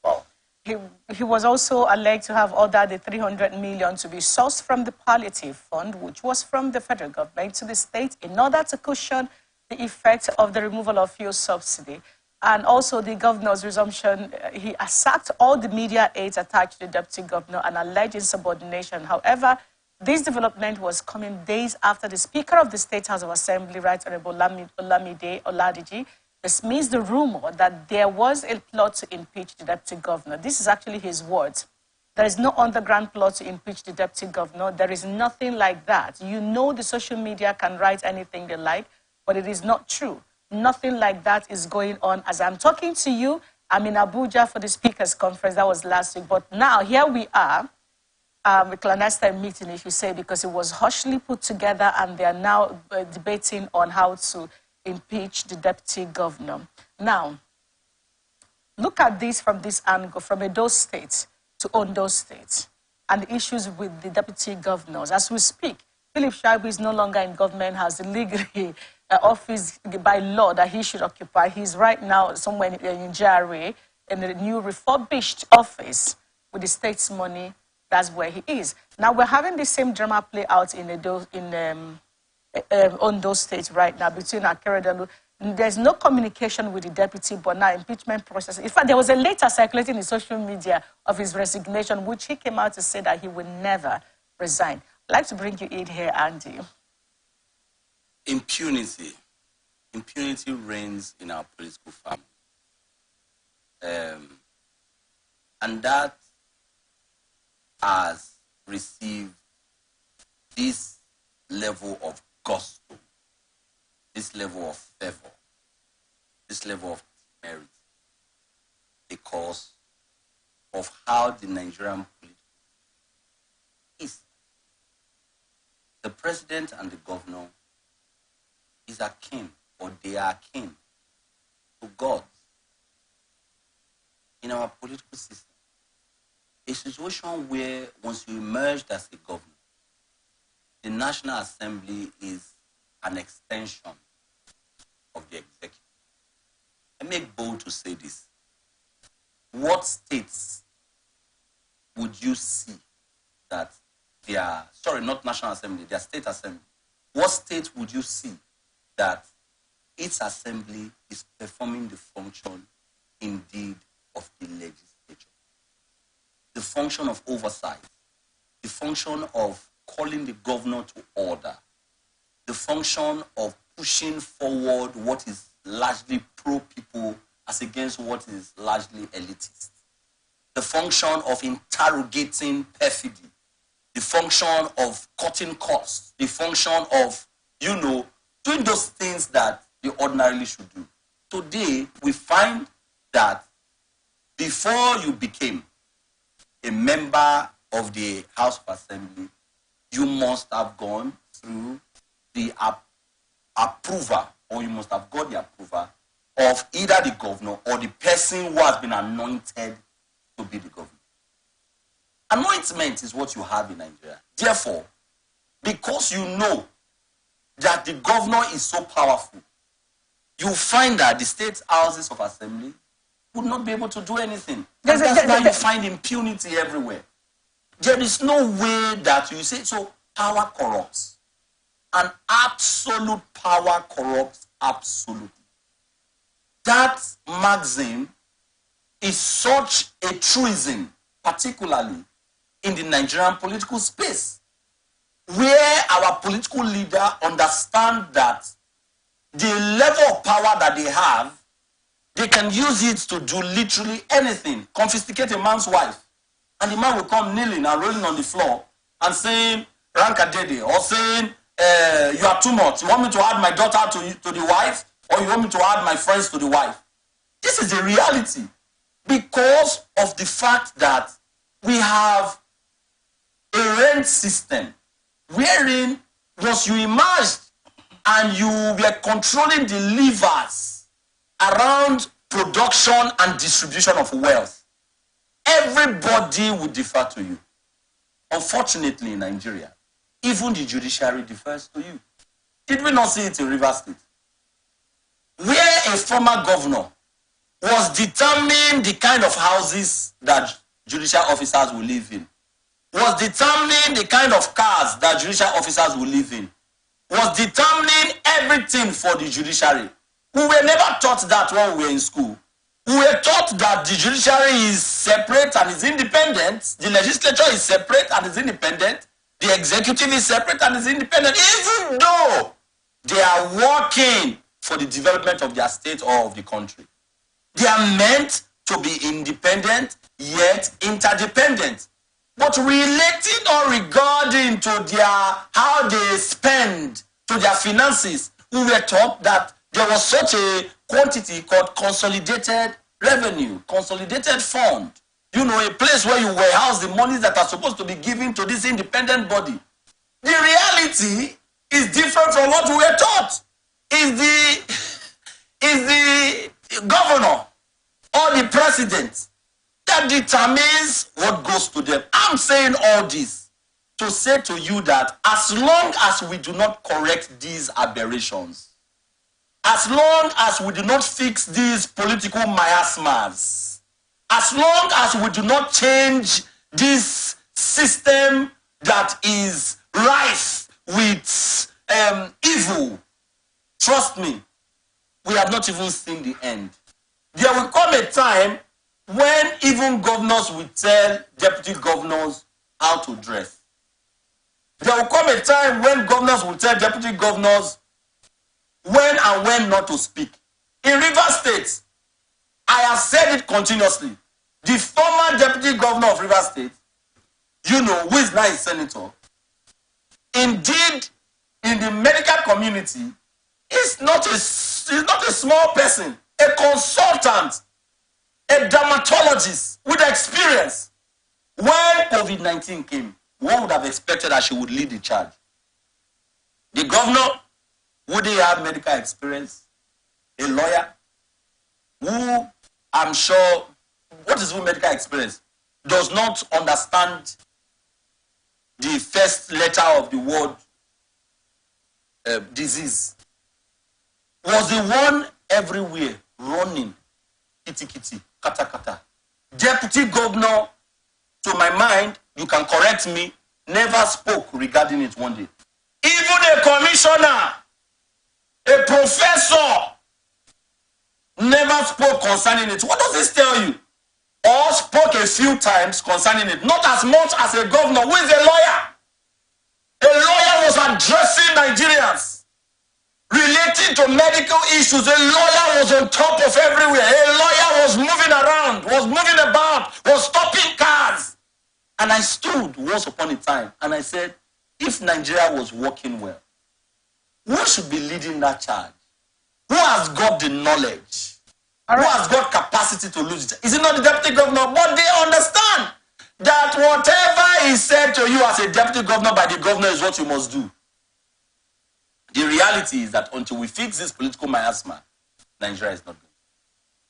Wow.
He was also alleged to have ordered the 300 million to be sourced from the palliative fund, which was from the federal government to the state, in order to cushion the effect of the removal of fuel subsidy. And also the governor's resumption, he sacked all the media aides attached to the deputy governor and alleged insubordination. However, this development was coming days after the Speaker of the State House of Assembly, Right Honorable Olamide Oladiji, dismissed the rumor that there was a plot to impeach the deputy governor. This is actually his words. There is no underground plot to impeach the deputy governor. There is nothing like that. You know the social media can write anything they like, but it is not true. Nothing like that is going on. As I'm talking to you, I'm in Abuja for the Speakers Conference. That was last week. But now, here we are, a clandestine meeting, if you say, because it was hushly put together, and they are now debating on how to impeach the deputy governor. Now, look at this from this angle, from Edo State to Ondo State. and issues with the deputy governors. As we speak, Philip Shaibu is no longer in government, has the legal office by law that he should occupy. He's right now somewhere in JRA, in a new refurbished office with the state's money. That's where he is. Now, we're having the same drama play out on those states right now between Akeredolu. There's no communication with the deputy, but now impeachment process. In fact, there was a letter circulating in social media of his resignation, which he came out to say that he would never resign. I'd like to bring you in here, Andy.
Impunity. Impunity reigns in our political family. And that has received this level of gusto, this level of favor, this level of merit, because of how the Nigerian political is. The president and the governor is akin, or they are akin, to God. In our political system, a situation where once you emerged as a governor, the National Assembly is an extension of the executive. I make bold to say this. What states would you see that they are, sorry, not National Assembly, they are state assembly. What state would you see that its assembly is performing the function indeed of the legislature? The function of oversight, the function of calling the governor to order, the function of pushing forward what is largely pro-people as against what is largely elitist, the function of interrogating perfidy, the function of cutting costs, the function of, doing those things that they ordinarily should do. Today, we find that before you became a member of the House of Assembly, you must have gone through the approval, or you must have got the approval of either the governor or the person who has been anointed to be the governor. Anointment is what you have in Nigeria. Therefore, because you know that the governor is so powerful, you find that the state houses of assembly would not be able to do anything. And that's why you find impunity everywhere. There is no way that you say, so power corrupts. And absolute power corrupts absolutely. That maxim is such a truism, particularly in the Nigerian political space, where our political leaders understand that the level of power that they have, they can use it to do literally anything. Confiscate a man's wife, and the man will come kneeling and rolling on the floor and saying, Ranka Dede, or saying, you are too much. You want me to add my daughter to the wife, or you want me to add my friends to the wife? This is a reality because of the fact that we have a rent system wherein once you emerged and you were controlling the levers around production and distribution of wealth, everybody would defer to you. Unfortunately, in Nigeria, even the judiciary defers to you. Did we not see it in Rivers State? Where a former governor was determining the kind of houses that judicial officers will live in, was determining the kind of cars that judicial officers will live in, was determining everything for the judiciary. We were never taught that when we were in school. We were taught that the judiciary is separate and is independent, the legislature is separate and is independent, the executive is separate and is independent, even though they are working for the development of their state or of the country. They are meant to be independent, yet interdependent. But relating or regarding to how they spend, to their finances, we were taught that there was such a quantity called consolidated revenue, consolidated fund. You know, a place where you warehouse the monies that are supposed to be given to this independent body. The reality is different from what we were taught. Is the governor or the president
that determines what goes to them. I'm saying all this to say to you that as long as we do not correct these aberrations, as long as we do not fix these political miasmas, as long as we do not change this system that is rife with evil, trust me, we have not even seen the end. There will come a time when even governors will tell deputy governors how to dress. There will come a time when governors will tell deputy governors when and when not to speak. In Rivers State, I have said it continuously. The former deputy governor of Rivers State, you know, who is now a senator, indeed, in the medical community, is not a small person, a consultant, a dermatologist with experience. When COVID-19 came, one would have expected that she would lead the charge. The governor, would he have medical experience? A lawyer, who I'm sure, what is with medical experience? Does not understand the first letter of the word disease. Was the one everywhere running, kitty kitty, kata kata. Deputy governor, to my mind, you can correct me, never spoke regarding it one day. Even a commissioner, a professor, never spoke concerning it. What does this tell you? Or spoke a few times concerning it. Not as much as a governor who is a lawyer. A lawyer was addressing Nigerians relating to medical issues. A lawyer was on top of everywhere. A lawyer was moving around, was moving about, was stopping cars. And I stood once upon a time and I said, if Nigeria was working well, who should be leading that charge? Who has got the knowledge? Who has got capacity to lose it? Is it not the deputy governor? But they understand that whatever is said to you as a deputy governor by the governor is what you must do. The reality is that until we fix this political miasma, Nigeria is not good.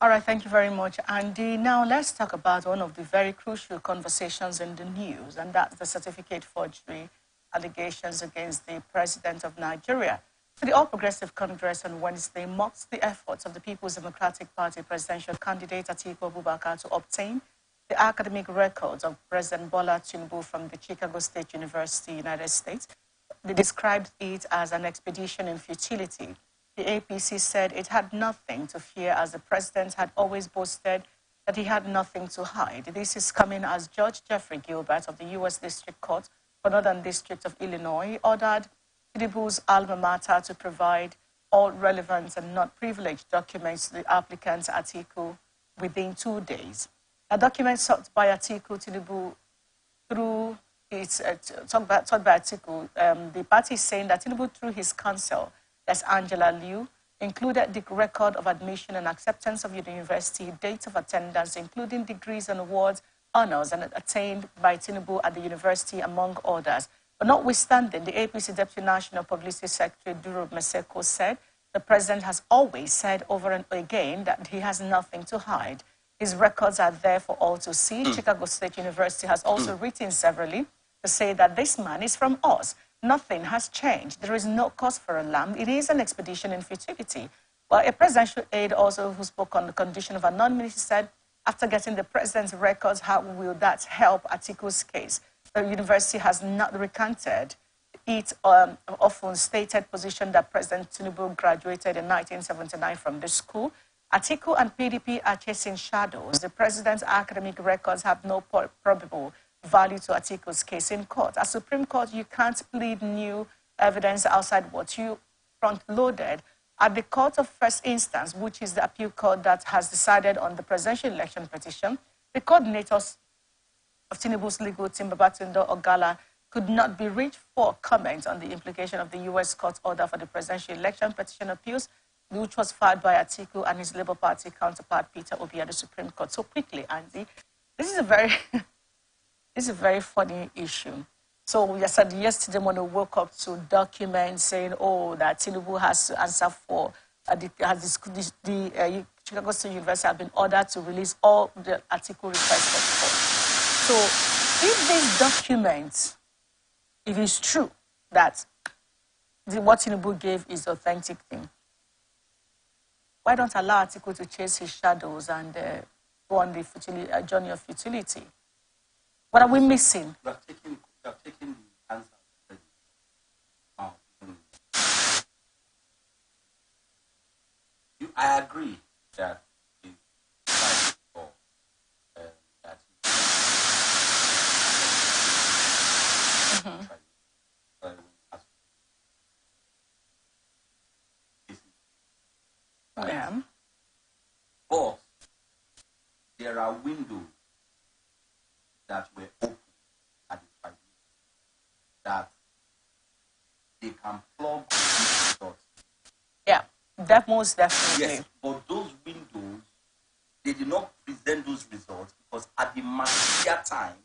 All right, thank you very much, Andy. Now let's talk about one of the very crucial conversations in the news, and that's the certificate forgery allegations against the president of Nigeria. The All Progressive Congress on Wednesday mocked the efforts of the People's Democratic Party presidential candidate Atiku Abubakar to obtain the academic records of President Bola Tinubu from the Chicago State University, United States. They described it as an expedition in futility. The APC said it had nothing to fear, as the president had always boasted that he had nothing to hide. This is coming as Judge Jeffrey Gilbert of the U.S. District Court for Northern District of Illinois ordered Tinubu's alma mater to provide all relevant and not privileged documents to the applicant Atiku within 2 days. A document sought by Atiku Tinubu through its sought by Atiku, the party is saying that Tinubu through his counsel, that's Angela Liu, included the record of admission and acceptance of university, dates of attendance, including degrees and awards, honors, and attained by Tinubu at the university, among others. But notwithstanding, the APC Deputy National Publicity Secretary Duro Meseko said the president has always said over and again that he has nothing to hide. His records are there for all to see. Chicago State University has also written severally to say that this man is from us. Nothing has changed. There is no cause for alarm. It is an expedition in futility. Well, a presidential aide also who spoke on the condition of anonymity said, after getting the president's records, how will that help Atiku's case? The university has not recanted its often stated position that President Tinubu graduated in 1979 from the school. Atiku and PDP are chasing shadows. The president's academic records have no probable value to Atiku's case in court. As Supreme Court, you can't plead new evidence outside what you front-loaded. At the Court of First Instance, which is the appeal court that has decided on the presidential election petition, the coordinators of Tinubu's legal team, Babatundo Ogala, could not be reached for comment on the implication of the U.S. court order for the presidential election petition appeals, which was filed by Atiku and his Labour Party counterpart, Peter Obi, at the Supreme Court. So quickly, Andy, this is a very funny issue. So we said yesterday when we woke up to documents saying, oh, that Tinubu has to answer for the Chicago State University have been ordered to release all the article requested for. So if this document, if it's true that what Tinubu gave is authentic thing, why don't allow article to chase his shadows and go on the journey of futility? What are we missing?
You have taken the answer. I agree that it's for that
yeah.
But there are windows that were open at the tribunal that they can plug these dots.
Yeah, that most definitely.
Yes, but those windows, they did not present those results because at the material time,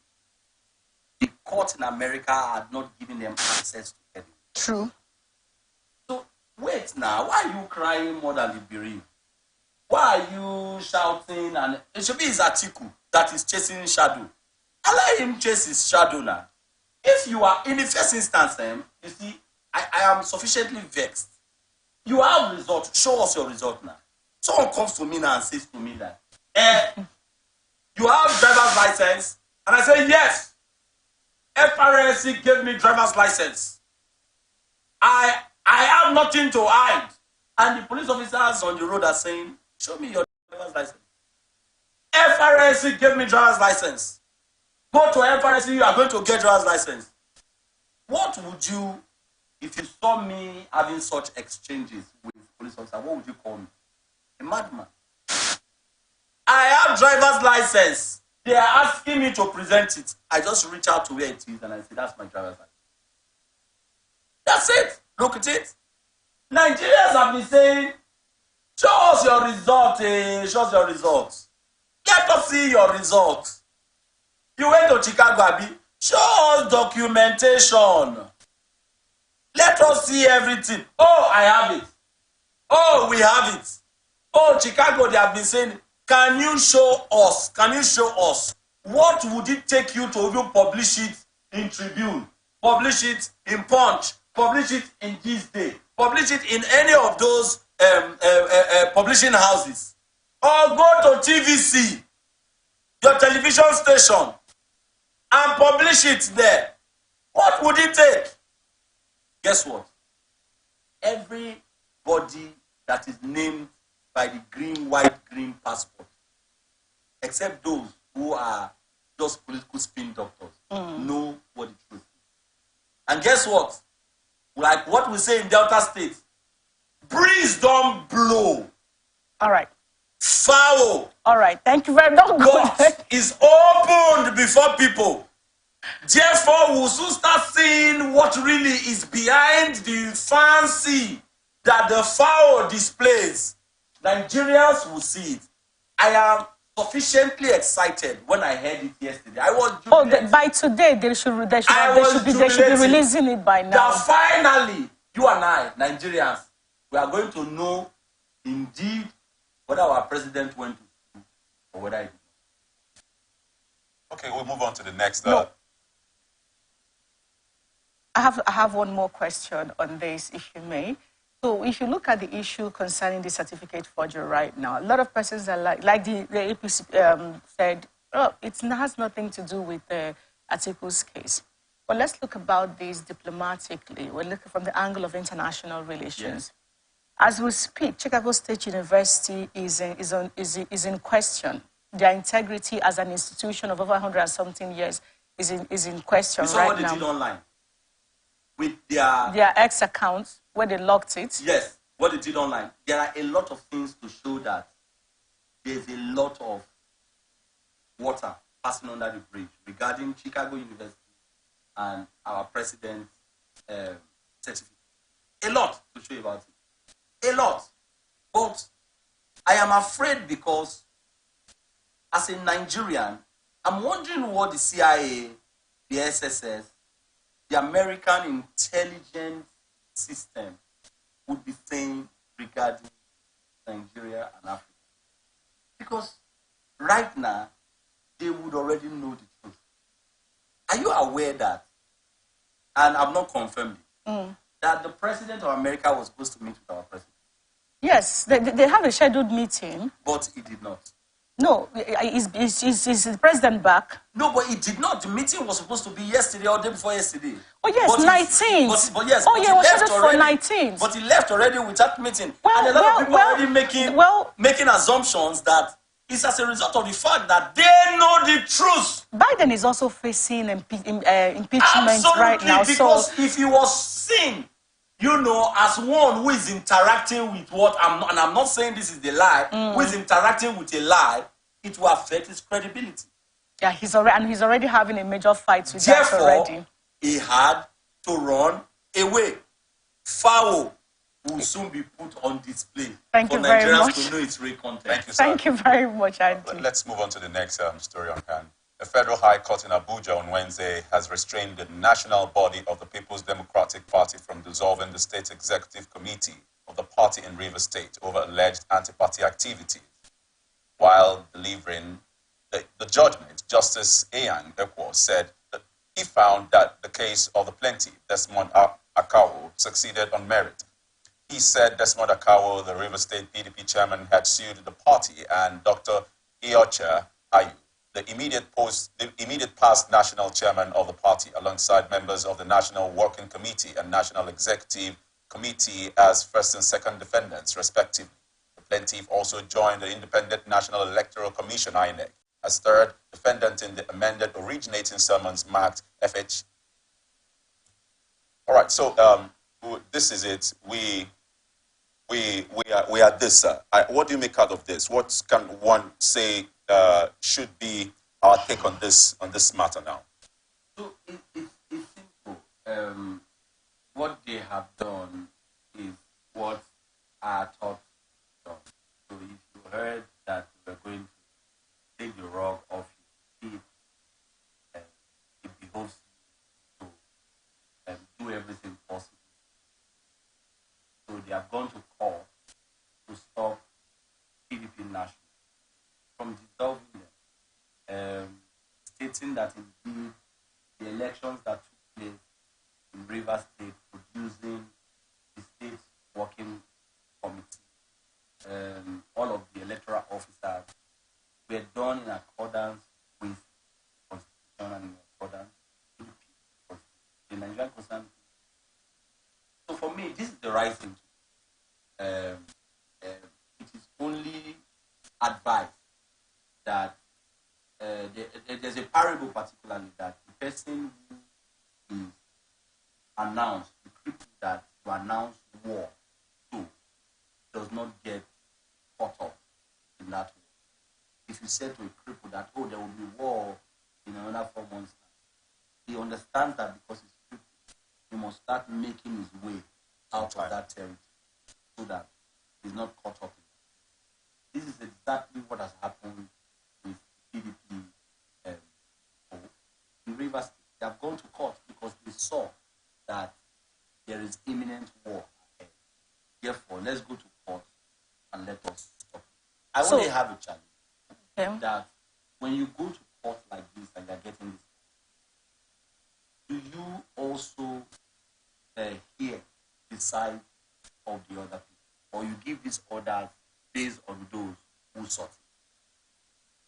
the court in America had not given them access to evidence.
True.
So wait now, why are you crying more than the bereaved? Why are you shouting? And it should be his article that is chasing shadow. I let him chase his shadow now. If you are in the first instance, you see, I am sufficiently vexed. You have result. Show us your result now. Someone comes to me now and says to me that, you have driver's license? And I say, yes. FRSC gave me driver's license. I have nothing to hide. And the police officers on the road are saying, show me your driver's license. FRSC gave me driver's license. Go to FRSC, you are going to get driver's license. What would you, if you saw me having such exchanges with police officers, what would you call me? A madman. I have driver's license. They are asking me to present it. I just reach out to where it is and I say, that's my driver's license. That's it. Look at it. Nigerians have been saying, show us your result, show us your results. Let us see your results. You went to Chicago, Abi. Show us documentation. Let us see everything. Oh, I have it. Oh, we have it. Oh, Chicago, they have been saying, can you show us? Can you show us? What would it take you to even publish it in Tribune? Publish it in Punch? Publish it in This Day? Publish it in any of those publishing houses? Or go to TVC, your television station, and publish it there. What would it take? Guess what? Everybody that is named by the green, white, green passport, except those who are just political spin doctors, know what the truth is. And guess what? Like what we say in Delta State, breeze don't blow.
All right.
Foul.
All right. Thank you very much.
God is opened before people. Therefore, we'll soon start seeing what really is behind the fancy that the foul displays. Nigerians will see it. I am sufficiently excited when I heard it yesterday. I was jubilating.
By today, they should be releasing it by now.
That finally, you and I, Nigerians, we are going to know indeed whether our president went to school or whether he did not.
Okay, we'll move on to the next.
No. I have one more question on this, if you may. So if you look at the issue concerning the certificate forgery right now, a lot of persons are like the APC said, oh, it has nothing to do with the articles case. But let's look about this diplomatically. We're looking from the angle of international relations. Yes. As we speak, Chicago State University is in question. Their integrity as an institution of over 100-something years is in question right now.
You saw what they did online? With
their X accounts, where they locked it.
Yes, what they did online. There are a lot of things to show that there's a lot of water passing under the bridge regarding Chicago University and our president's certificate. A lot to show about it. A lot. But I am afraid because as a Nigerian, I'm wondering what the CIA, the SSS, the American intelligence system would be saying regarding Nigeria and Africa.
Because right now, they would already know the truth. Are you aware that, and I've not confirmed it, that the president of America was supposed to meet with our president?
Yes, they have a scheduled meeting.
But he did not.
No, is the president back?
No, but he did not. The meeting was supposed to be yesterday or day before yesterday.
Oh yes, 19th.
But yes,
oh
but
yeah,
he
was
left
scheduled
already.
For 19th.
But he left already with that meeting.
Well,
and a lot of people are already making assumptions that it's as a result of the fact that they know the truth.
Biden is also facing impeachment
Absolutely,
right now.
Because if he was seen, you know, as one who is interacting with what I'm not, and I'm not saying this is the lie, who is interacting with a lie, it will affect his credibility.
Yeah, he's already having a major fight with that already.
He had to run away. Foul will soon be put on display for Nigerians to know its real content.
Thank you, sir.
Thank you very much, Andy.
Let's move on to the next story on hand. A federal high court in Abuja on Wednesday has restrained the national body of the People's Democratic Party from dissolving the state executive committee of the party in Rivers State over alleged anti-party activities. While delivering the judgment, Justice Eyang Ekwo said that he found that the case of the plaintiff, Desmond Akawo, succeeded on merit. He said Desmond Akawo, the Rivers State PDP chairman, had sued the party, and Dr. Iocha Ayu, the immediate past national chairman of the party, alongside members of the National Working Committee and National Executive Committee as first and second defendants, respectively. The plaintiff also joined the Independent National Electoral Commission, INEC, as third defendant in the amended originating summons marked FH. All right, so this is it. We are this. What do you make out of this? What can one say should be our take on this matter now?
So it's simple. What they have done is what our thought done. So if you heard that we're going to take the rug off your feet, it behoves you to do everything possible. So they have gone to court to stop PDP National from dissolving them, stating that indeed the elections that took place in Rivers State, producing the state working committee, all of the electoral officers were done in accordance with the Constitution and in accordance with the Nigerian Constitution. So for me, this is the right thing to do. It is only advised that there's a parable particularly that the person who is announced, the people that you announce war to, does not get caught up in that war. If you say to a cripple that, oh, there will be war in another 4 months, he understands that because he's crippled, he must start making his way out of that territory so that he's not caught up in it. This is exactly what has happened with PDP in Rivers State. They have gone to court because they saw that there is imminent war ahead. Therefore, let's go to court and let us stop. I only have a challenge that when you go to court like this and you're getting this, do you also hear the side of the other people, or you give these orders based on those who sought it?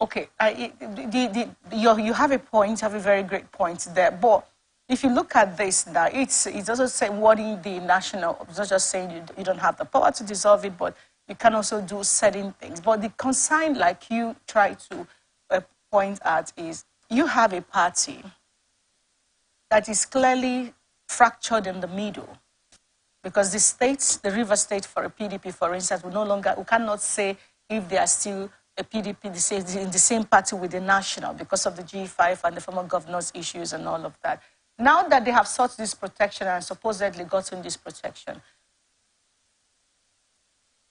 Okay, you have a point, you have a very great point there. But if you look at this now, it's also saying what in the national, it's not just saying you don't have the power to dissolve it, but you can also do certain things. But the concern, like you try to point at, is you have a party that is clearly fractured in the middle. Because the states, the River State for a PDP, for instance, we cannot say if they are still a PDP in the same party with the national because of the G5 and the former governor's issues and all of that. Now that they have sought this protection and supposedly gotten this protection,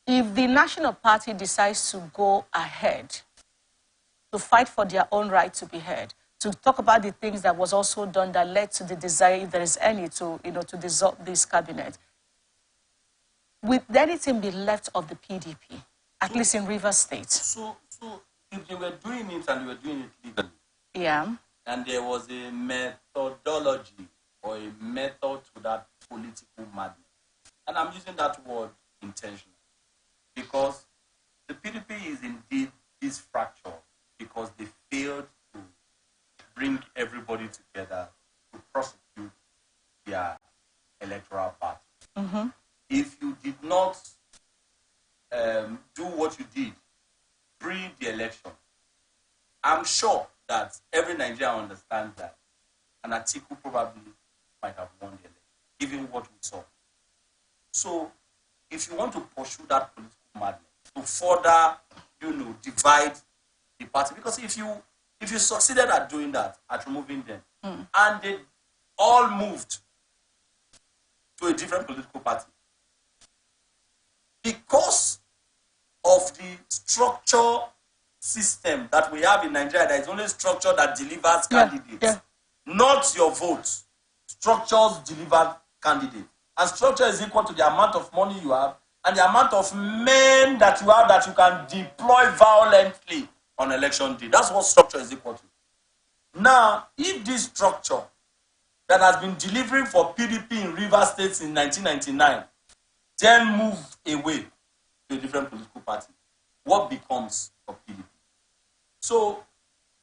if the national party decides to go ahead to fight for their own right to be heard, to talk about the things that was also done that led to the desire, if there is any, to dissolve this cabinet, will anything be left of the PDP? at least in Rivers State.
So if they were doing it and they were doing it legally,
yeah,
and there was a methodology or a method to that political madness, and I'm using that word intentionally, because the PDP is indeed this fracture because they failed to bring everybody together to prosecute their electoral party.
Mm-hmm.
If you did not do what you did pre the election, I'm sure that every Nigerian understands that an Atiku probably might have won the election, given what we saw. So, if you want to pursue that political madness to further, divide the party, because if you succeeded at doing that, at removing them, and they all moved to a different political party, because of the structure system that we have in Nigeria, there is only structure that delivers candidates, not your vote. Structures deliver candidates. And structure is equal to the amount of money you have and the amount of men that you have that you can deploy violently on election day. That's what structure is equal to. Now, if this structure that has been delivering for PDP in Rivers State in 1999 then moved away to a different political party, what becomes of PDP? So,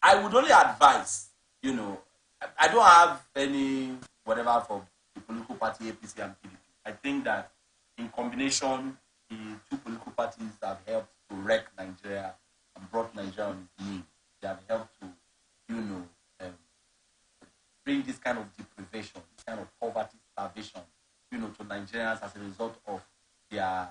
I would only advise, I don't have any whatever for the political party APC and PDP. I think that in combination, the two political parties have helped to wreck Nigeria and brought Nigeria on its knees. They have helped to, bring this kind of deprivation, this kind of poverty, starvation, to Nigerians as a result of their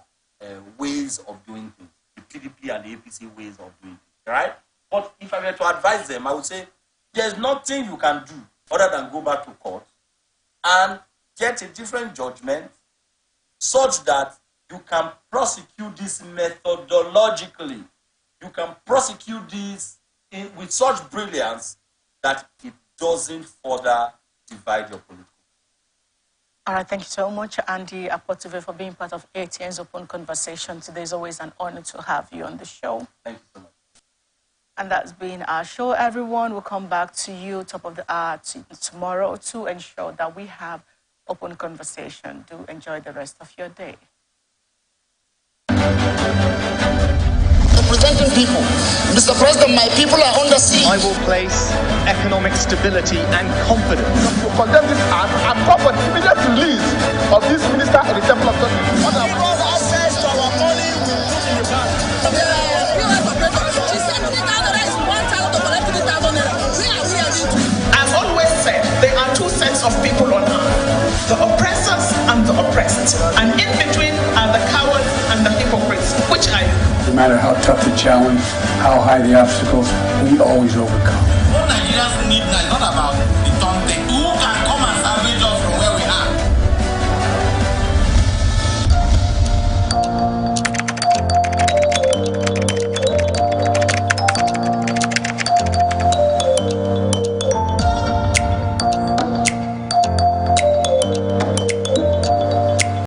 ways of doing things, the PDP and the APC ways of doing things, right? But if I were to advise them, I would say there's nothing you can do other than go back to court and get a different judgment such that you can prosecute this methodologically. You can prosecute this with such brilliance that it doesn't further divide your political.
All right, thank you so much, Andy Apotive, for being part of ATN's Open Conversation today. It's always an honor to have you on the show.
Thank you so much.
And that's been our show, everyone. We'll come back to you top of the hour tomorrow to ensure that we have open conversation. Do enjoy the rest of your day.
Representing people. Mr. President, my people are under siege.
I will place economic stability and confidence.
To condemn this act and call for the immediate release of this minister in the Temple of Justice.
Because access to our money we put in the bank. POS operator, she said $3,000 is 1,000 to collect 3,000 naira. Where are we heading to?
I've always said there are two sets of people on earth, the oppressors and the oppressed. And in between are the cowards and the hypocrites, which I am.
No matter how tough the challenge, how high the obstacles, we always overcome.
What Nigerians need now is not about